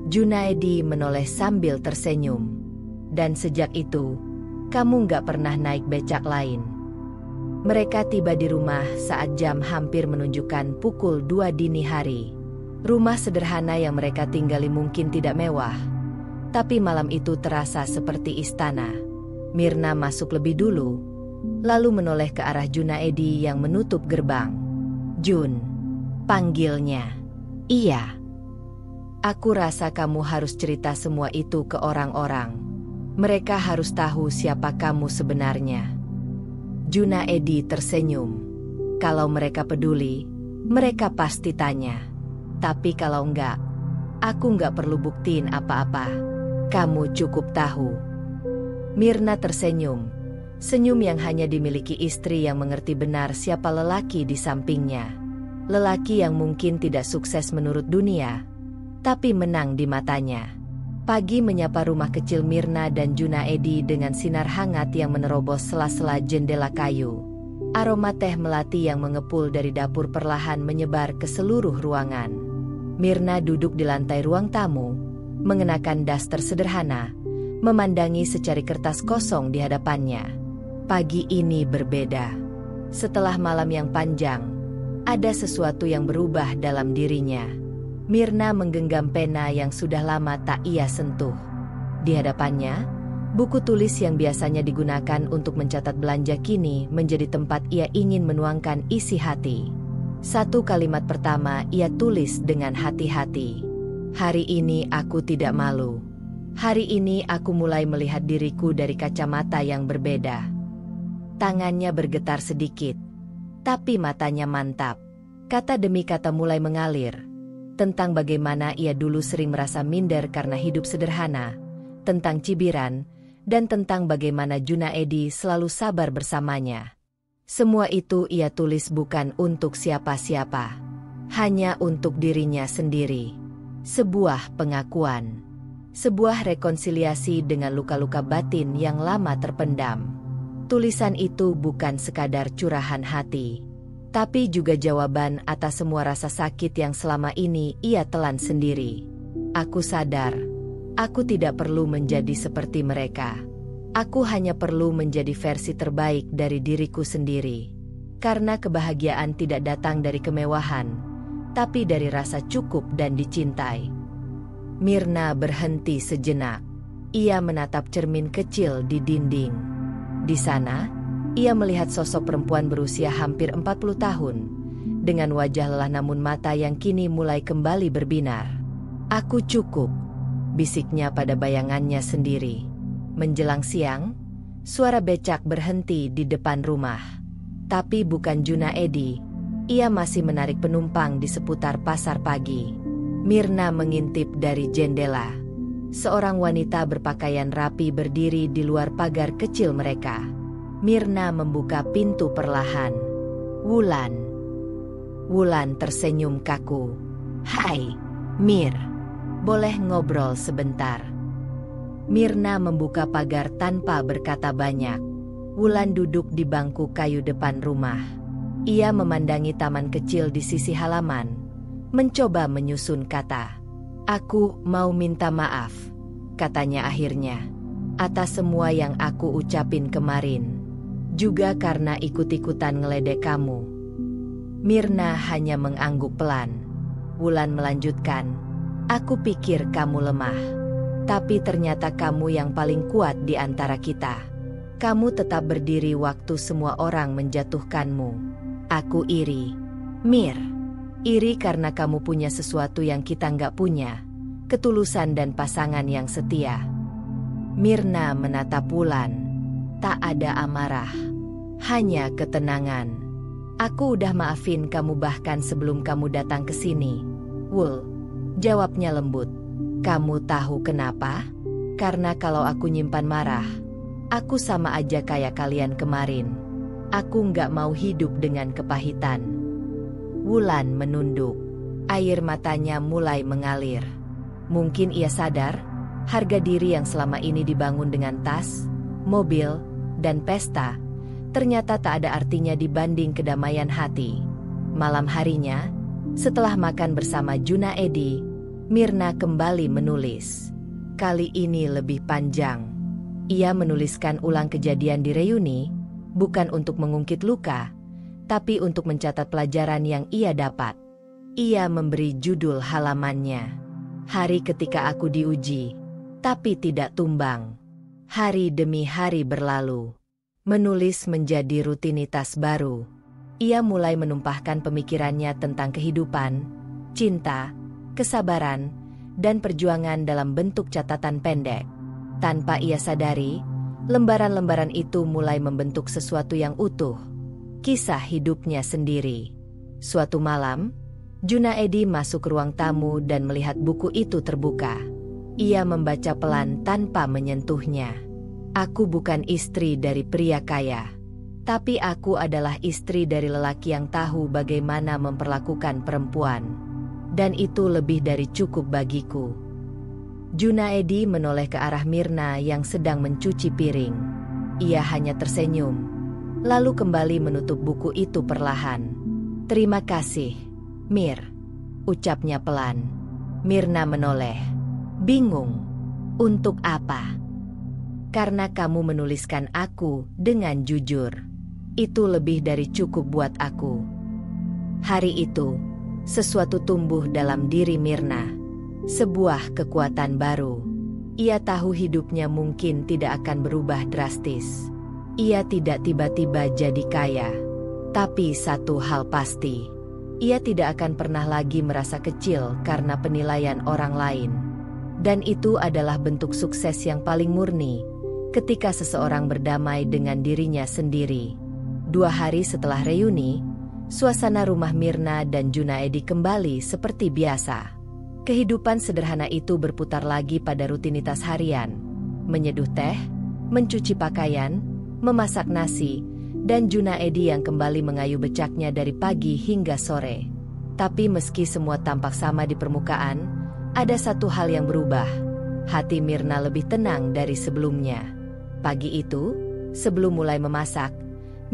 Junaedi menoleh sambil tersenyum. "Dan sejak itu, kamu nggak pernah naik becak lain." Mereka tiba di rumah saat jam hampir menunjukkan pukul 2 dini hari. Rumah sederhana yang mereka tinggali mungkin tidak mewah, tapi malam itu terasa seperti istana. Mirna masuk lebih dulu, lalu menoleh ke arah Junaedi yang menutup gerbang. "Jun," panggilnya. "Iya." "Aku rasa kamu harus cerita semua itu ke orang-orang. Mereka harus tahu siapa kamu sebenarnya." Junaedi tersenyum. "Kalau mereka peduli, mereka pasti tanya. Tapi kalau enggak, aku enggak perlu buktiin apa-apa. Kamu cukup tahu." Mirna tersenyum. Senyum yang hanya dimiliki istri yang mengerti benar siapa lelaki di sampingnya. Lelaki yang mungkin tidak sukses menurut dunia, tapi menang di matanya. Pagi menyapa rumah kecil Mirna dan Junaedi dengan sinar hangat yang menerobos sela-sela jendela kayu. Aroma teh melati yang mengepul dari dapur perlahan menyebar ke seluruh ruangan. Mirna duduk di lantai ruang tamu, mengenakan daster sederhana, memandangi secari kertas kosong di hadapannya. Pagi ini berbeda. Setelah malam yang panjang, ada sesuatu yang berubah dalam dirinya. Mirna menggenggam pena yang sudah lama tak ia sentuh. Di hadapannya, buku tulis yang biasanya digunakan untuk mencatat belanja kini menjadi tempat ia ingin menuangkan isi hati. Satu kalimat pertama ia tulis dengan hati-hati. "Hari ini aku tidak malu. Hari ini aku mulai melihat diriku dari kacamata yang berbeda." Tangannya bergetar sedikit, tapi matanya mantap. Kata demi kata mulai mengalir. Tentang bagaimana ia dulu sering merasa minder karena hidup sederhana, tentang cibiran, dan tentang bagaimana Junaedi selalu sabar bersamanya. Semua itu ia tulis bukan untuk siapa-siapa, hanya untuk dirinya sendiri. Sebuah pengakuan, sebuah rekonsiliasi dengan luka-luka batin yang lama terpendam. Tulisan itu bukan sekadar curahan hati, tapi juga jawaban atas semua rasa sakit yang selama ini ia telan sendiri. "Aku sadar, aku tidak perlu menjadi seperti mereka. Aku hanya perlu menjadi versi terbaik dari diriku sendiri. Karena kebahagiaan tidak datang dari kemewahan, tapi dari rasa cukup dan dicintai." Mirna berhenti sejenak. Ia menatap cermin kecil di dinding. Di sana, ia melihat sosok perempuan berusia hampir 40 tahun, dengan wajah lelah namun mata yang kini mulai kembali berbinar. "Aku cukup," bisiknya pada bayangannya sendiri. Menjelang siang, suara becak berhenti di depan rumah. Tapi bukan Junaedi, ia masih menarik penumpang di seputar pasar pagi. Mirna mengintip dari jendela. Seorang wanita berpakaian rapi berdiri di luar pagar kecil mereka. Mirna membuka pintu perlahan. "Wulan." Wulan tersenyum kaku. "Hai, Mir. Boleh ngobrol sebentar?" Mirna membuka pagar tanpa berkata banyak. Wulan duduk di bangku kayu depan rumah. Ia memandangi taman kecil di sisi halaman, mencoba menyusun kata. "Aku mau minta maaf," katanya akhirnya, "atas semua yang aku ucapin kemarin. Juga karena ikut-ikutan ngeledek kamu." Mirna hanya mengangguk pelan. Wulan melanjutkan, "Aku pikir kamu lemah. Tapi ternyata kamu yang paling kuat di antara kita. Kamu tetap berdiri waktu semua orang menjatuhkanmu. Aku iri, Mir. Iri karena kamu punya sesuatu yang kita nggak punya. Ketulusan dan pasangan yang setia." Mirna menatap Wulan. Tak ada amarah, hanya ketenangan. "Aku udah maafin kamu bahkan sebelum kamu datang ke sini, Wul. Jawabnya lembut. Kamu tahu kenapa? Karena kalau aku nyimpan marah, aku sama aja kayak kalian kemarin. Aku nggak mau hidup dengan kepahitan. Wulan menunduk. Air matanya mulai mengalir. Mungkin ia sadar, harga diri yang selama ini dibangun dengan tas, mobil, dan pesta, ternyata tak ada artinya dibanding kedamaian hati. Malam harinya, setelah makan bersama Junaedi, Mirna kembali menulis. Kali ini lebih panjang. Ia menuliskan ulang kejadian di reuni, bukan untuk mengungkit luka, tapi untuk mencatat pelajaran yang ia dapat. Ia memberi judul halamannya, Hari Ketika Aku Diuji, Tapi Tidak Tumbang. Hari demi hari berlalu. Menulis menjadi rutinitas baru. Ia mulai menumpahkan pemikirannya tentang kehidupan, cinta, kesabaran, dan perjuangan dalam bentuk catatan pendek. Tanpa ia sadari, lembaran-lembaran itu mulai membentuk sesuatu yang utuh. Kisah hidupnya sendiri. Suatu malam, Junaedi masuk ruang tamu dan melihat buku itu terbuka. Ia membaca pelan tanpa menyentuhnya. Aku bukan istri dari pria kaya, tapi aku adalah istri dari lelaki yang tahu bagaimana memperlakukan perempuan. Dan itu lebih dari cukup bagiku. Junaedi menoleh ke arah Mirna yang sedang mencuci piring. Ia hanya tersenyum, lalu kembali menutup buku itu perlahan. Terima kasih, Mir, ucapnya pelan. Mirna menoleh, bingung. Untuk apa? Karena kamu menuliskan aku dengan jujur. Itu lebih dari cukup buat aku. Hari itu, sesuatu tumbuh dalam diri Mirna. Sebuah kekuatan baru. Ia tahu hidupnya mungkin tidak akan berubah drastis. Ia tidak tiba-tiba jadi kaya. Tapi satu hal pasti, ia tidak akan pernah lagi merasa kecil karena penilaian orang lain. Dan itu adalah bentuk sukses yang paling murni, ketika seseorang berdamai dengan dirinya sendiri. 2 hari setelah reuni, suasana rumah Mirna dan Junaedi kembali seperti biasa. Kehidupan sederhana itu berputar lagi pada rutinitas harian. Menyeduh teh, mencuci pakaian, memasak nasi, dan Junaedi yang kembali mengayuh becaknya dari pagi hingga sore. Tapi meski semua tampak sama di permukaan, ada satu hal yang berubah. Hati Mirna lebih tenang dari sebelumnya. Pagi itu, sebelum mulai memasak,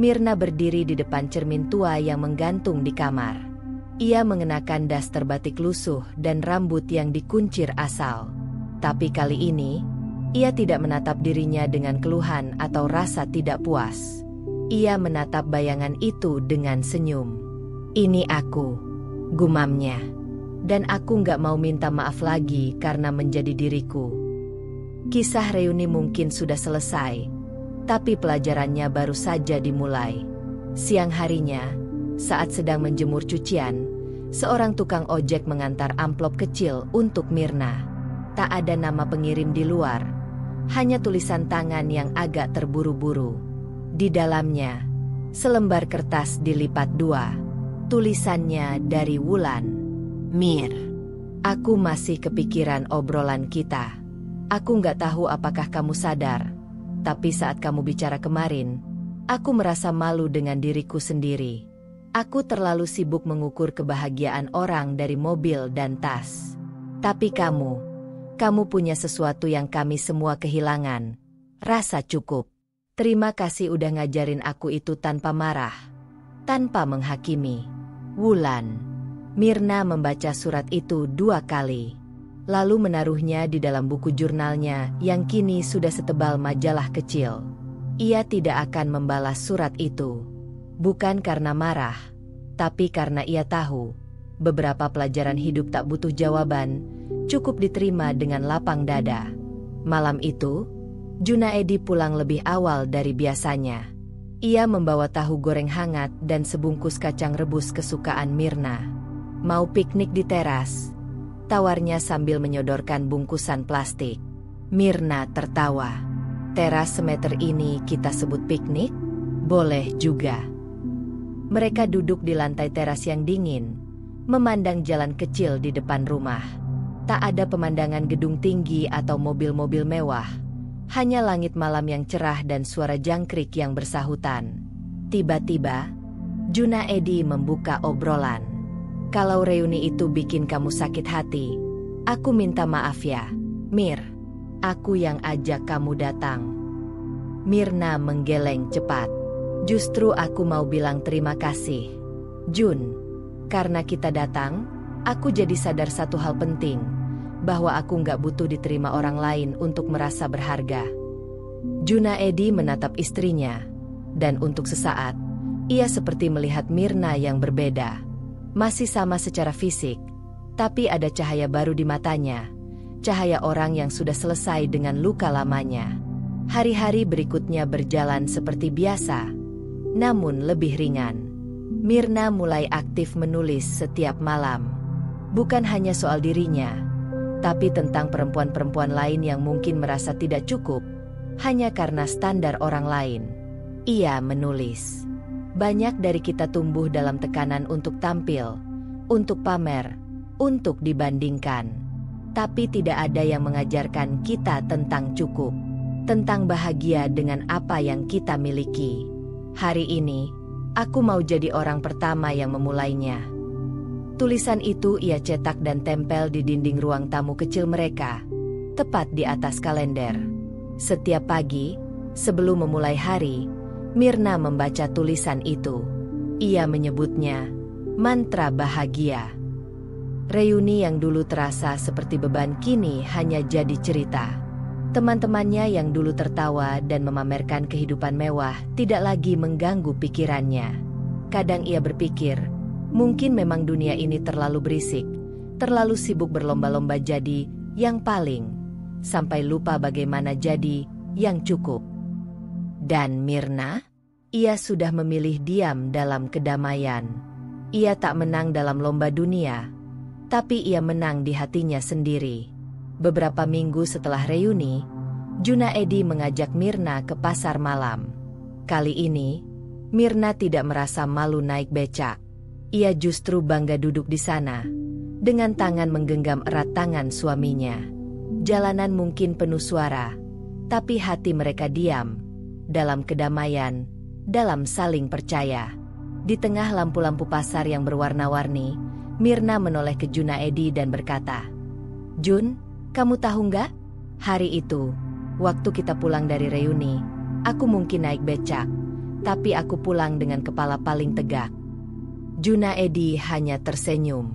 Mirna berdiri di depan cermin tua yang menggantung di kamar. Ia mengenakan daster batik lusuh dan rambut yang dikuncir asal. Tapi kali ini, ia tidak menatap dirinya dengan keluhan atau rasa tidak puas. Ia menatap bayangan itu dengan senyum. Ini aku, gumamnya. Dan aku nggak mau minta maaf lagi karena menjadi diriku. Kisah reuni mungkin sudah selesai, tapi pelajarannya baru saja dimulai. Siang harinya, saat sedang menjemur cucian, seorang tukang ojek mengantar amplop kecil untuk Mirna. Tak ada nama pengirim di luar, hanya tulisan tangan yang agak terburu-buru. Di dalamnya, selembar kertas dilipat 2. Tulisannya dari Wulan. Mir, aku masih kepikiran obrolan kita. Aku nggak tahu apakah kamu sadar, tapi saat kamu bicara kemarin, aku merasa malu dengan diriku sendiri. Aku terlalu sibuk mengukur kebahagiaan orang dari mobil dan tas. Tapi kamu punya sesuatu yang kami semua kehilangan. Rasa cukup. Terima kasih udah ngajarin aku itu tanpa marah, tanpa menghakimi. Wulan. Mirna membaca surat itu 2 kali, lalu menaruhnya di dalam buku jurnalnya yang kini sudah setebal majalah kecil. Ia tidak akan membalas surat itu, bukan karena marah, tapi karena ia tahu, beberapa pelajaran hidup tak butuh jawaban, cukup diterima dengan lapang dada. Malam itu, Junaedi pulang lebih awal dari biasanya. Ia membawa tahu goreng hangat dan sebungkus kacang rebus kesukaan Mirna. Mau piknik di teras? Tawarnya sambil menyodorkan bungkusan plastik. Mirna tertawa. Teras semeter ini kita sebut piknik? Boleh juga. Mereka duduk di lantai teras yang dingin, memandang jalan kecil di depan rumah. Tak ada pemandangan gedung tinggi atau mobil-mobil mewah. Hanya langit malam yang cerah dan suara jangkrik yang bersahutan. Tiba-tiba, Junaedi membuka obrolan. Kalau reuni itu bikin kamu sakit hati, aku minta maaf ya, Mir. Aku yang ajak kamu datang. Mirna menggeleng cepat. Justru aku mau bilang terima kasih, Jun. Karena kita datang, aku jadi sadar satu hal penting, bahwa aku nggak butuh diterima orang lain untuk merasa berharga. Junaedi menatap istrinya, dan untuk sesaat, ia seperti melihat Mirna yang berbeda. Masih sama secara fisik, tapi ada cahaya baru di matanya, cahaya orang yang sudah selesai dengan luka lamanya. Hari-hari berikutnya berjalan seperti biasa, namun lebih ringan. Mirna mulai aktif menulis setiap malam. Bukan hanya soal dirinya, tapi tentang perempuan-perempuan lain yang mungkin merasa tidak cukup, hanya karena standar orang lain. Ia menulis, banyak dari kita tumbuh dalam tekanan untuk tampil, untuk pamer, untuk dibandingkan. Tapi tidak ada yang mengajarkan kita tentang cukup, tentang bahagia dengan apa yang kita miliki. Hari ini, aku mau jadi orang pertama yang memulainya. Tulisan itu ia cetak dan tempel di dinding ruang tamu kecil mereka, tepat di atas kalender. Setiap pagi, sebelum memulai hari, Mirna membaca tulisan itu. Ia menyebutnya mantra bahagia. Reuni yang dulu terasa seperti beban kini hanya jadi cerita. Teman-temannya yang dulu tertawa dan memamerkan kehidupan mewah tidak lagi mengganggu pikirannya. Kadang ia berpikir, mungkin memang dunia ini terlalu berisik, terlalu sibuk berlomba-lomba jadi yang paling, sampai lupa bagaimana jadi yang cukup. Dan Mirna, ia sudah memilih diam dalam kedamaian. Ia tak menang dalam lomba dunia, tapi ia menang di hatinya sendiri. Beberapa minggu setelah reuni, Junaedi mengajak Mirna ke pasar malam. Kali ini, Mirna tidak merasa malu naik becak. Ia justru bangga duduk di sana, dengan tangan menggenggam erat tangan suaminya. Jalanan mungkin penuh suara, tapi hati mereka diam, dalam kedamaian, dalam saling percaya. Di tengah lampu-lampu pasar yang berwarna-warni, Mirna menoleh ke Junaedi dan berkata, "Jun, kamu tahu nggak? Hari itu, waktu kita pulang dari reuni, aku mungkin naik becak, tapi aku pulang dengan kepala paling tegak." Junaedi hanya tersenyum.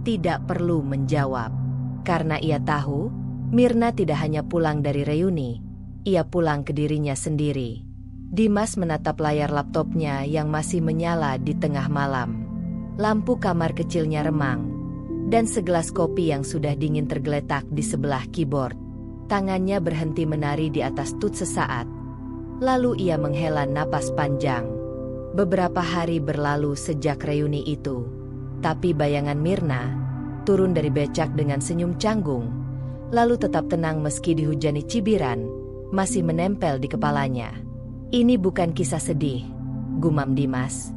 Tidak perlu menjawab. Karena ia tahu, Mirna tidak hanya pulang dari reuni, ia pulang ke dirinya sendiri. Dimas menatap layar laptopnya yang masih menyala di tengah malam. Lampu kamar kecilnya remang, dan segelas kopi yang sudah dingin tergeletak di sebelah keyboard. Tangannya berhenti menari di atas tut sesaat. Lalu ia menghela napas panjang. Beberapa hari berlalu sejak reuni itu. Tapi bayangan Mirna, turun dari becak dengan senyum canggung, lalu tetap tenang meski dihujani cibiran, masih menempel di kepalanya. "Ini bukan kisah sedih," gumam Dimas.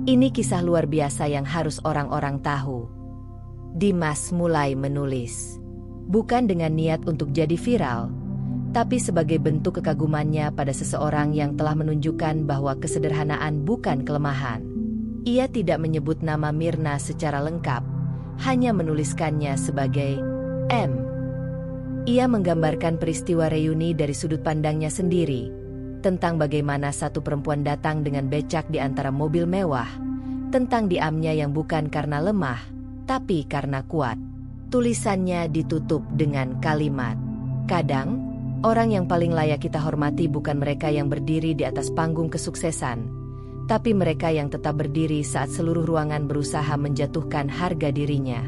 "Ini kisah luar biasa yang harus orang-orang tahu." Dimas mulai menulis. Bukan dengan niat untuk jadi viral, tapi sebagai bentuk kekagumannya pada seseorang yang telah menunjukkan bahwa kesederhanaan bukan kelemahan. Ia tidak menyebut nama Mirna secara lengkap, hanya menuliskannya sebagai M. Ia menggambarkan peristiwa reuni dari sudut pandangnya sendiri, tentang bagaimana satu perempuan datang dengan becak di antara mobil mewah, tentang diamnya yang bukan karena lemah, tapi karena kuat. Tulisannya ditutup dengan kalimat, "Kadang, orang yang paling layak kita hormati bukan mereka yang berdiri di atas panggung kesuksesan, tapi mereka yang tetap berdiri saat seluruh ruangan berusaha menjatuhkan harga dirinya."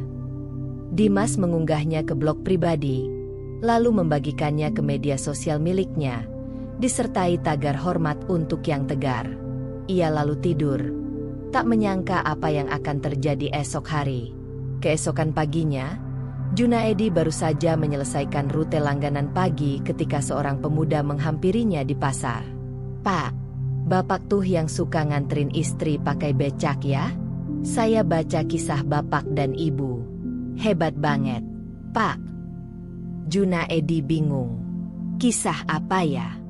Dimas mengunggahnya ke blog pribadi, lalu membagikannya ke media sosial miliknya, disertai tagar hormat untuk yang tegar. Ia lalu tidur, tak menyangka apa yang akan terjadi esok hari. Keesokan paginya, Junaedi baru saja menyelesaikan rute langganan pagi ketika seorang pemuda menghampirinya di pasar. "Pak, Bapak tuh yang suka nganterin istri pakai becak ya? Saya baca kisah Bapak dan Ibu. Hebat banget. Pak. Junaedi bingung. Kisah apa ya?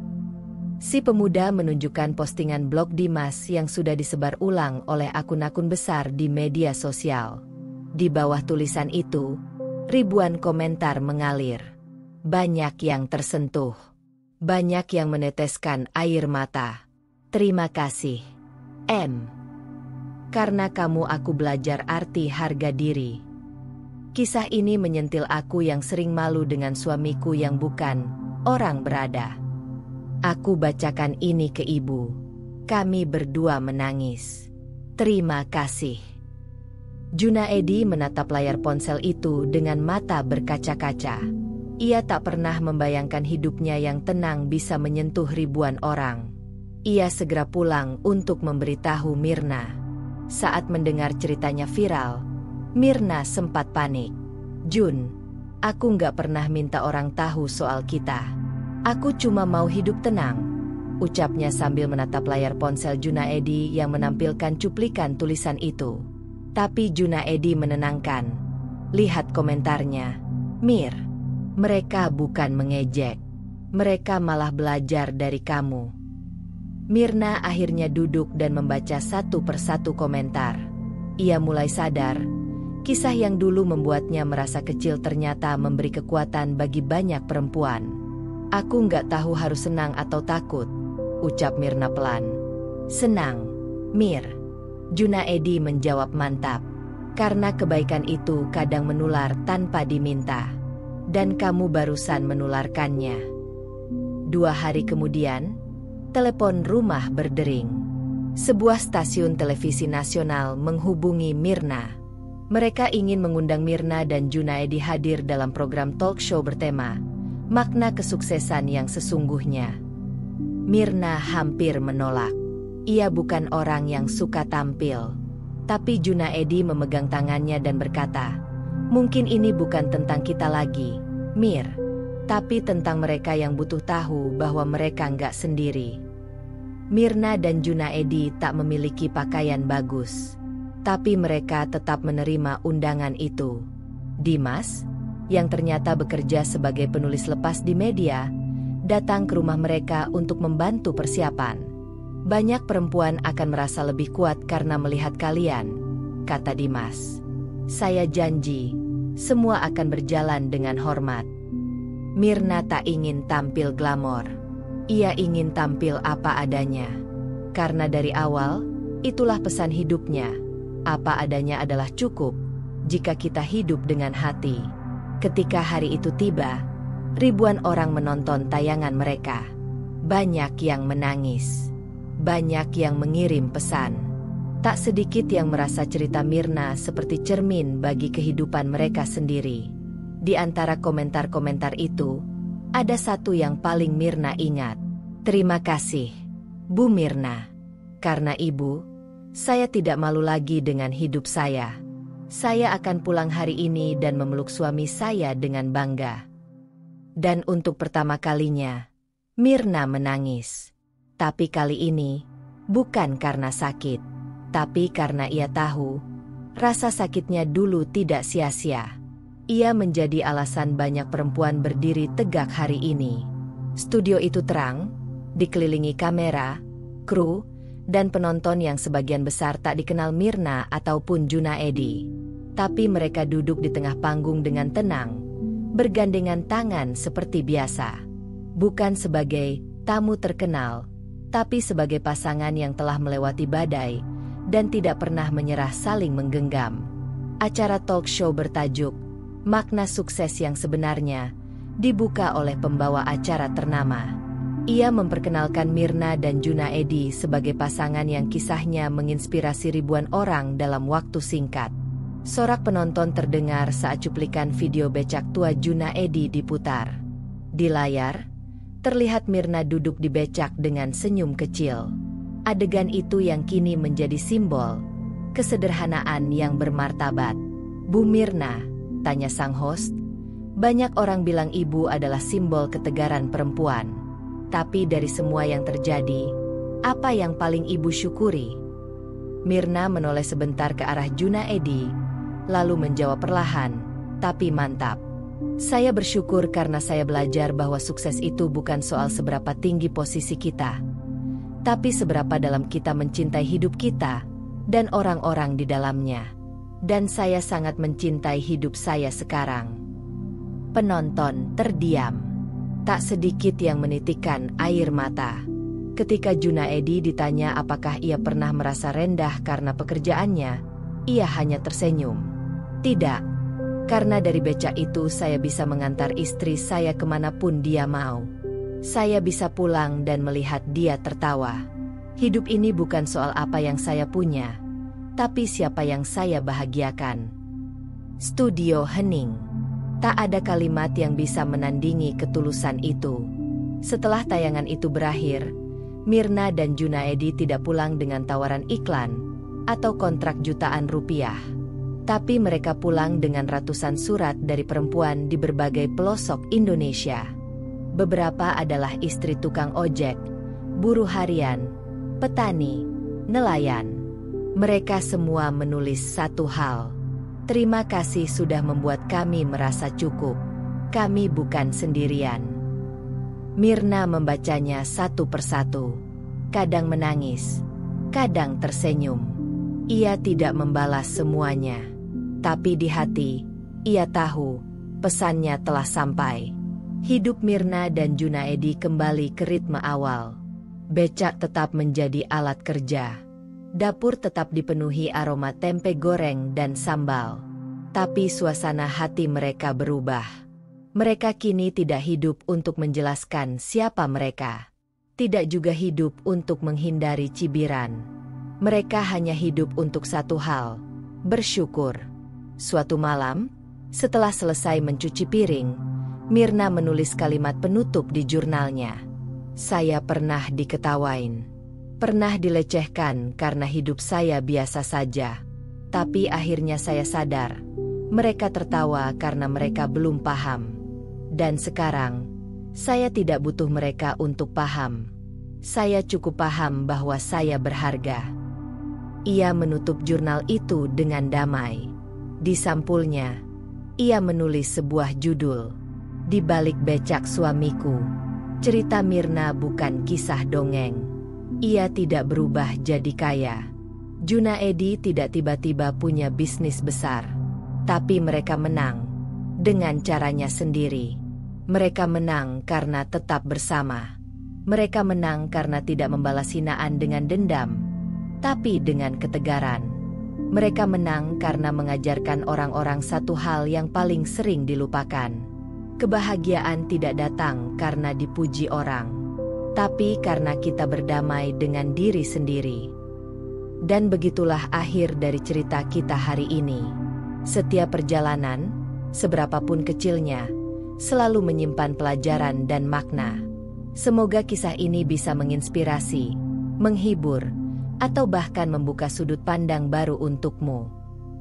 Si pemuda menunjukkan postingan blog Dimas yang sudah disebar ulang oleh akun-akun besar di media sosial. Di bawah tulisan itu, ribuan komentar mengalir. Banyak yang tersentuh. Banyak yang meneteskan air mata. Terima kasih, M. Karena kamu aku belajar arti harga diri. Kisah ini menyentil aku yang sering malu dengan suamiku yang bukan orang berada. Aku bacakan ini ke ibu. Kami berdua menangis. Terima kasih. Junaedi menatap layar ponsel itu dengan mata berkaca-kaca. Ia tak pernah membayangkan hidupnya yang tenang bisa menyentuh ribuan orang. Ia segera pulang untuk memberitahu Mirna. Saat mendengar ceritanya viral, Mirna sempat panik. Jun, aku nggak pernah minta orang tahu soal kita. Aku cuma mau hidup tenang, ucapnya sambil menatap layar ponsel Junaedi yang menampilkan cuplikan tulisan itu. Tapi Junaedi menenangkan. Lihat komentarnya. Mir, mereka bukan mengejek. Mereka malah belajar dari kamu. Mirna akhirnya duduk dan membaca satu persatu komentar. Ia mulai sadar, kisah yang dulu membuatnya merasa kecil ternyata memberi kekuatan bagi banyak perempuan. Aku nggak tahu harus senang atau takut, ucap Mirna pelan. Senang, Mir. Junaedi menjawab mantap. Karena kebaikan itu kadang menular tanpa diminta. Dan kamu barusan menularkannya. 2 hari kemudian, telepon rumah berdering. Sebuah stasiun televisi nasional menghubungi Mirna. Mereka ingin mengundang Mirna dan Junaedi hadir dalam program talk show bertema makna kesuksesan yang sesungguhnya. Mirna hampir menolak. Ia bukan orang yang suka tampil. Tapi Junaedi memegang tangannya dan berkata, mungkin ini bukan tentang kita lagi, Mir. Tapi tentang mereka yang butuh tahu bahwa mereka nggak sendiri. Mirna dan Junaedi tak memiliki pakaian bagus. Tapi mereka tetap menerima undangan itu. Dimas, yang ternyata bekerja sebagai penulis lepas di media, datang ke rumah mereka untuk membantu persiapan. Banyak perempuan akan merasa lebih kuat karena melihat kalian, kata Dimas. Saya janji, semua akan berjalan dengan hormat. Mirna tak ingin tampil glamor. Ia ingin tampil apa adanya. Karena dari awal, itulah pesan hidupnya. Apa adanya adalah cukup, jika kita hidup dengan hati. Ketika hari itu tiba, ribuan orang menonton tayangan mereka. Banyak yang menangis. Banyak yang mengirim pesan. Tak sedikit yang merasa cerita Mirna seperti cermin bagi kehidupan mereka sendiri. Di antara komentar-komentar itu, ada satu yang paling Mirna ingat. Terima kasih, Bu Mirna. Karena ibu, saya tidak malu lagi dengan hidup saya. Saya akan pulang hari ini dan memeluk suami saya dengan bangga. Dan untuk pertama kalinya, Mirna menangis. Tapi kali ini, bukan karena sakit, tapi karena ia tahu, rasa sakitnya dulu tidak sia-sia. Ia menjadi alasan banyak perempuan berdiri tegak hari ini. Studio itu terang, dikelilingi kamera, kru, dan penonton yang sebagian besar tak dikenal Mirna ataupun Junaedi. Tapi mereka duduk di tengah panggung dengan tenang, bergandengan tangan seperti biasa. Bukan sebagai tamu terkenal, tapi sebagai pasangan yang telah melewati badai dan tidak pernah menyerah saling menggenggam. Acara talk show bertajuk Makna Sukses yang Sebenarnya dibuka oleh pembawa acara ternama. Ia memperkenalkan Mirna dan Junaedi sebagai pasangan yang kisahnya menginspirasi ribuan orang dalam waktu singkat. Sorak penonton terdengar saat cuplikan video becak tua Junaedi diputar. Di layar, terlihat Mirna duduk di becak dengan senyum kecil. Adegan itu yang kini menjadi simbol kesederhanaan yang bermartabat. Bu Mirna, tanya sang host. Banyak orang bilang ibu adalah simbol ketegaran perempuan. Tapi dari semua yang terjadi, apa yang paling ibu syukuri? Mirna menoleh sebentar ke arah Junaedi, lalu menjawab perlahan, tapi mantap. Saya bersyukur karena saya belajar bahwa sukses itu bukan soal seberapa tinggi posisi kita, tapi seberapa dalam kita mencintai hidup kita dan orang-orang di dalamnya. Dan saya sangat mencintai hidup saya sekarang. Penonton terdiam. Tak sedikit yang menitikkan air mata ketika Junaedi ditanya apakah ia pernah merasa rendah karena pekerjaannya. Ia hanya tersenyum. Tidak, karena dari becak itu saya bisa mengantar istri saya kemanapun dia mau. Saya bisa pulang dan melihat dia tertawa. Hidup ini bukan soal apa yang saya punya, tapi siapa yang saya bahagiakan. Studio hening. Tak ada kalimat yang bisa menandingi ketulusan itu. Setelah tayangan itu berakhir, Mirna dan Junaedi tidak pulang dengan tawaran iklan atau kontrak jutaan rupiah. Tapi mereka pulang dengan ratusan surat dari perempuan di berbagai pelosok Indonesia. Beberapa adalah istri tukang ojek, buruh harian, petani, nelayan. Mereka semua menulis satu hal. Terima kasih sudah membuat kami merasa cukup. Kami bukan sendirian. Mirna membacanya satu persatu. Kadang menangis, kadang tersenyum. Ia tidak membalas semuanya. Tapi di hati, ia tahu pesannya telah sampai. Hidup Mirna dan Junaedi kembali ke ritme awal. Becak tetap menjadi alat kerja. Dapur tetap dipenuhi aroma tempe goreng dan sambal. Tapi suasana hati mereka berubah. Mereka kini tidak hidup untuk menjelaskan siapa mereka. Tidak juga hidup untuk menghindari cibiran. Mereka hanya hidup untuk satu hal, bersyukur. Suatu malam, setelah selesai mencuci piring, Mirna menulis kalimat penutup di jurnalnya. Saya pernah diketawain. Pernah dilecehkan karena hidup saya biasa saja. Tapi akhirnya saya sadar, mereka tertawa karena mereka belum paham. Dan sekarang, saya tidak butuh mereka untuk paham. Saya cukup paham bahwa saya berharga. Ia menutup jurnal itu dengan damai. Di sampulnya, ia menulis sebuah judul. Di balik becak suamiku. Cerita Mirna bukan kisah dongeng. Ia tidak berubah jadi kaya. Junaedi tidak tiba-tiba punya bisnis besar. Tapi mereka menang. Dengan caranya sendiri. Mereka menang karena tetap bersama. Mereka menang karena tidak membalas hinaan dengan dendam, tapi dengan ketegaran. Mereka menang karena mengajarkan orang-orang satu hal yang paling sering dilupakan. Kebahagiaan tidak datang karena dipuji orang, tapi karena kita berdamai dengan diri sendiri. Dan begitulah akhir dari cerita kita hari ini. Setiap perjalanan, seberapapun kecilnya, selalu menyimpan pelajaran dan makna. Semoga kisah ini bisa menginspirasi, menghibur, atau bahkan membuka sudut pandang baru untukmu.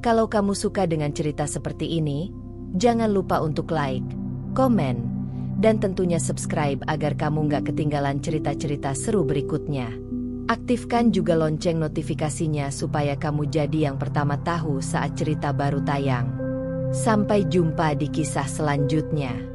Kalau kamu suka dengan cerita seperti ini, jangan lupa untuk like, komen, dan tentunya subscribe agar kamu nggak ketinggalan cerita-cerita seru berikutnya. Aktifkan juga lonceng notifikasinya supaya kamu jadi yang pertama tahu saat cerita baru tayang. Sampai jumpa di kisah selanjutnya.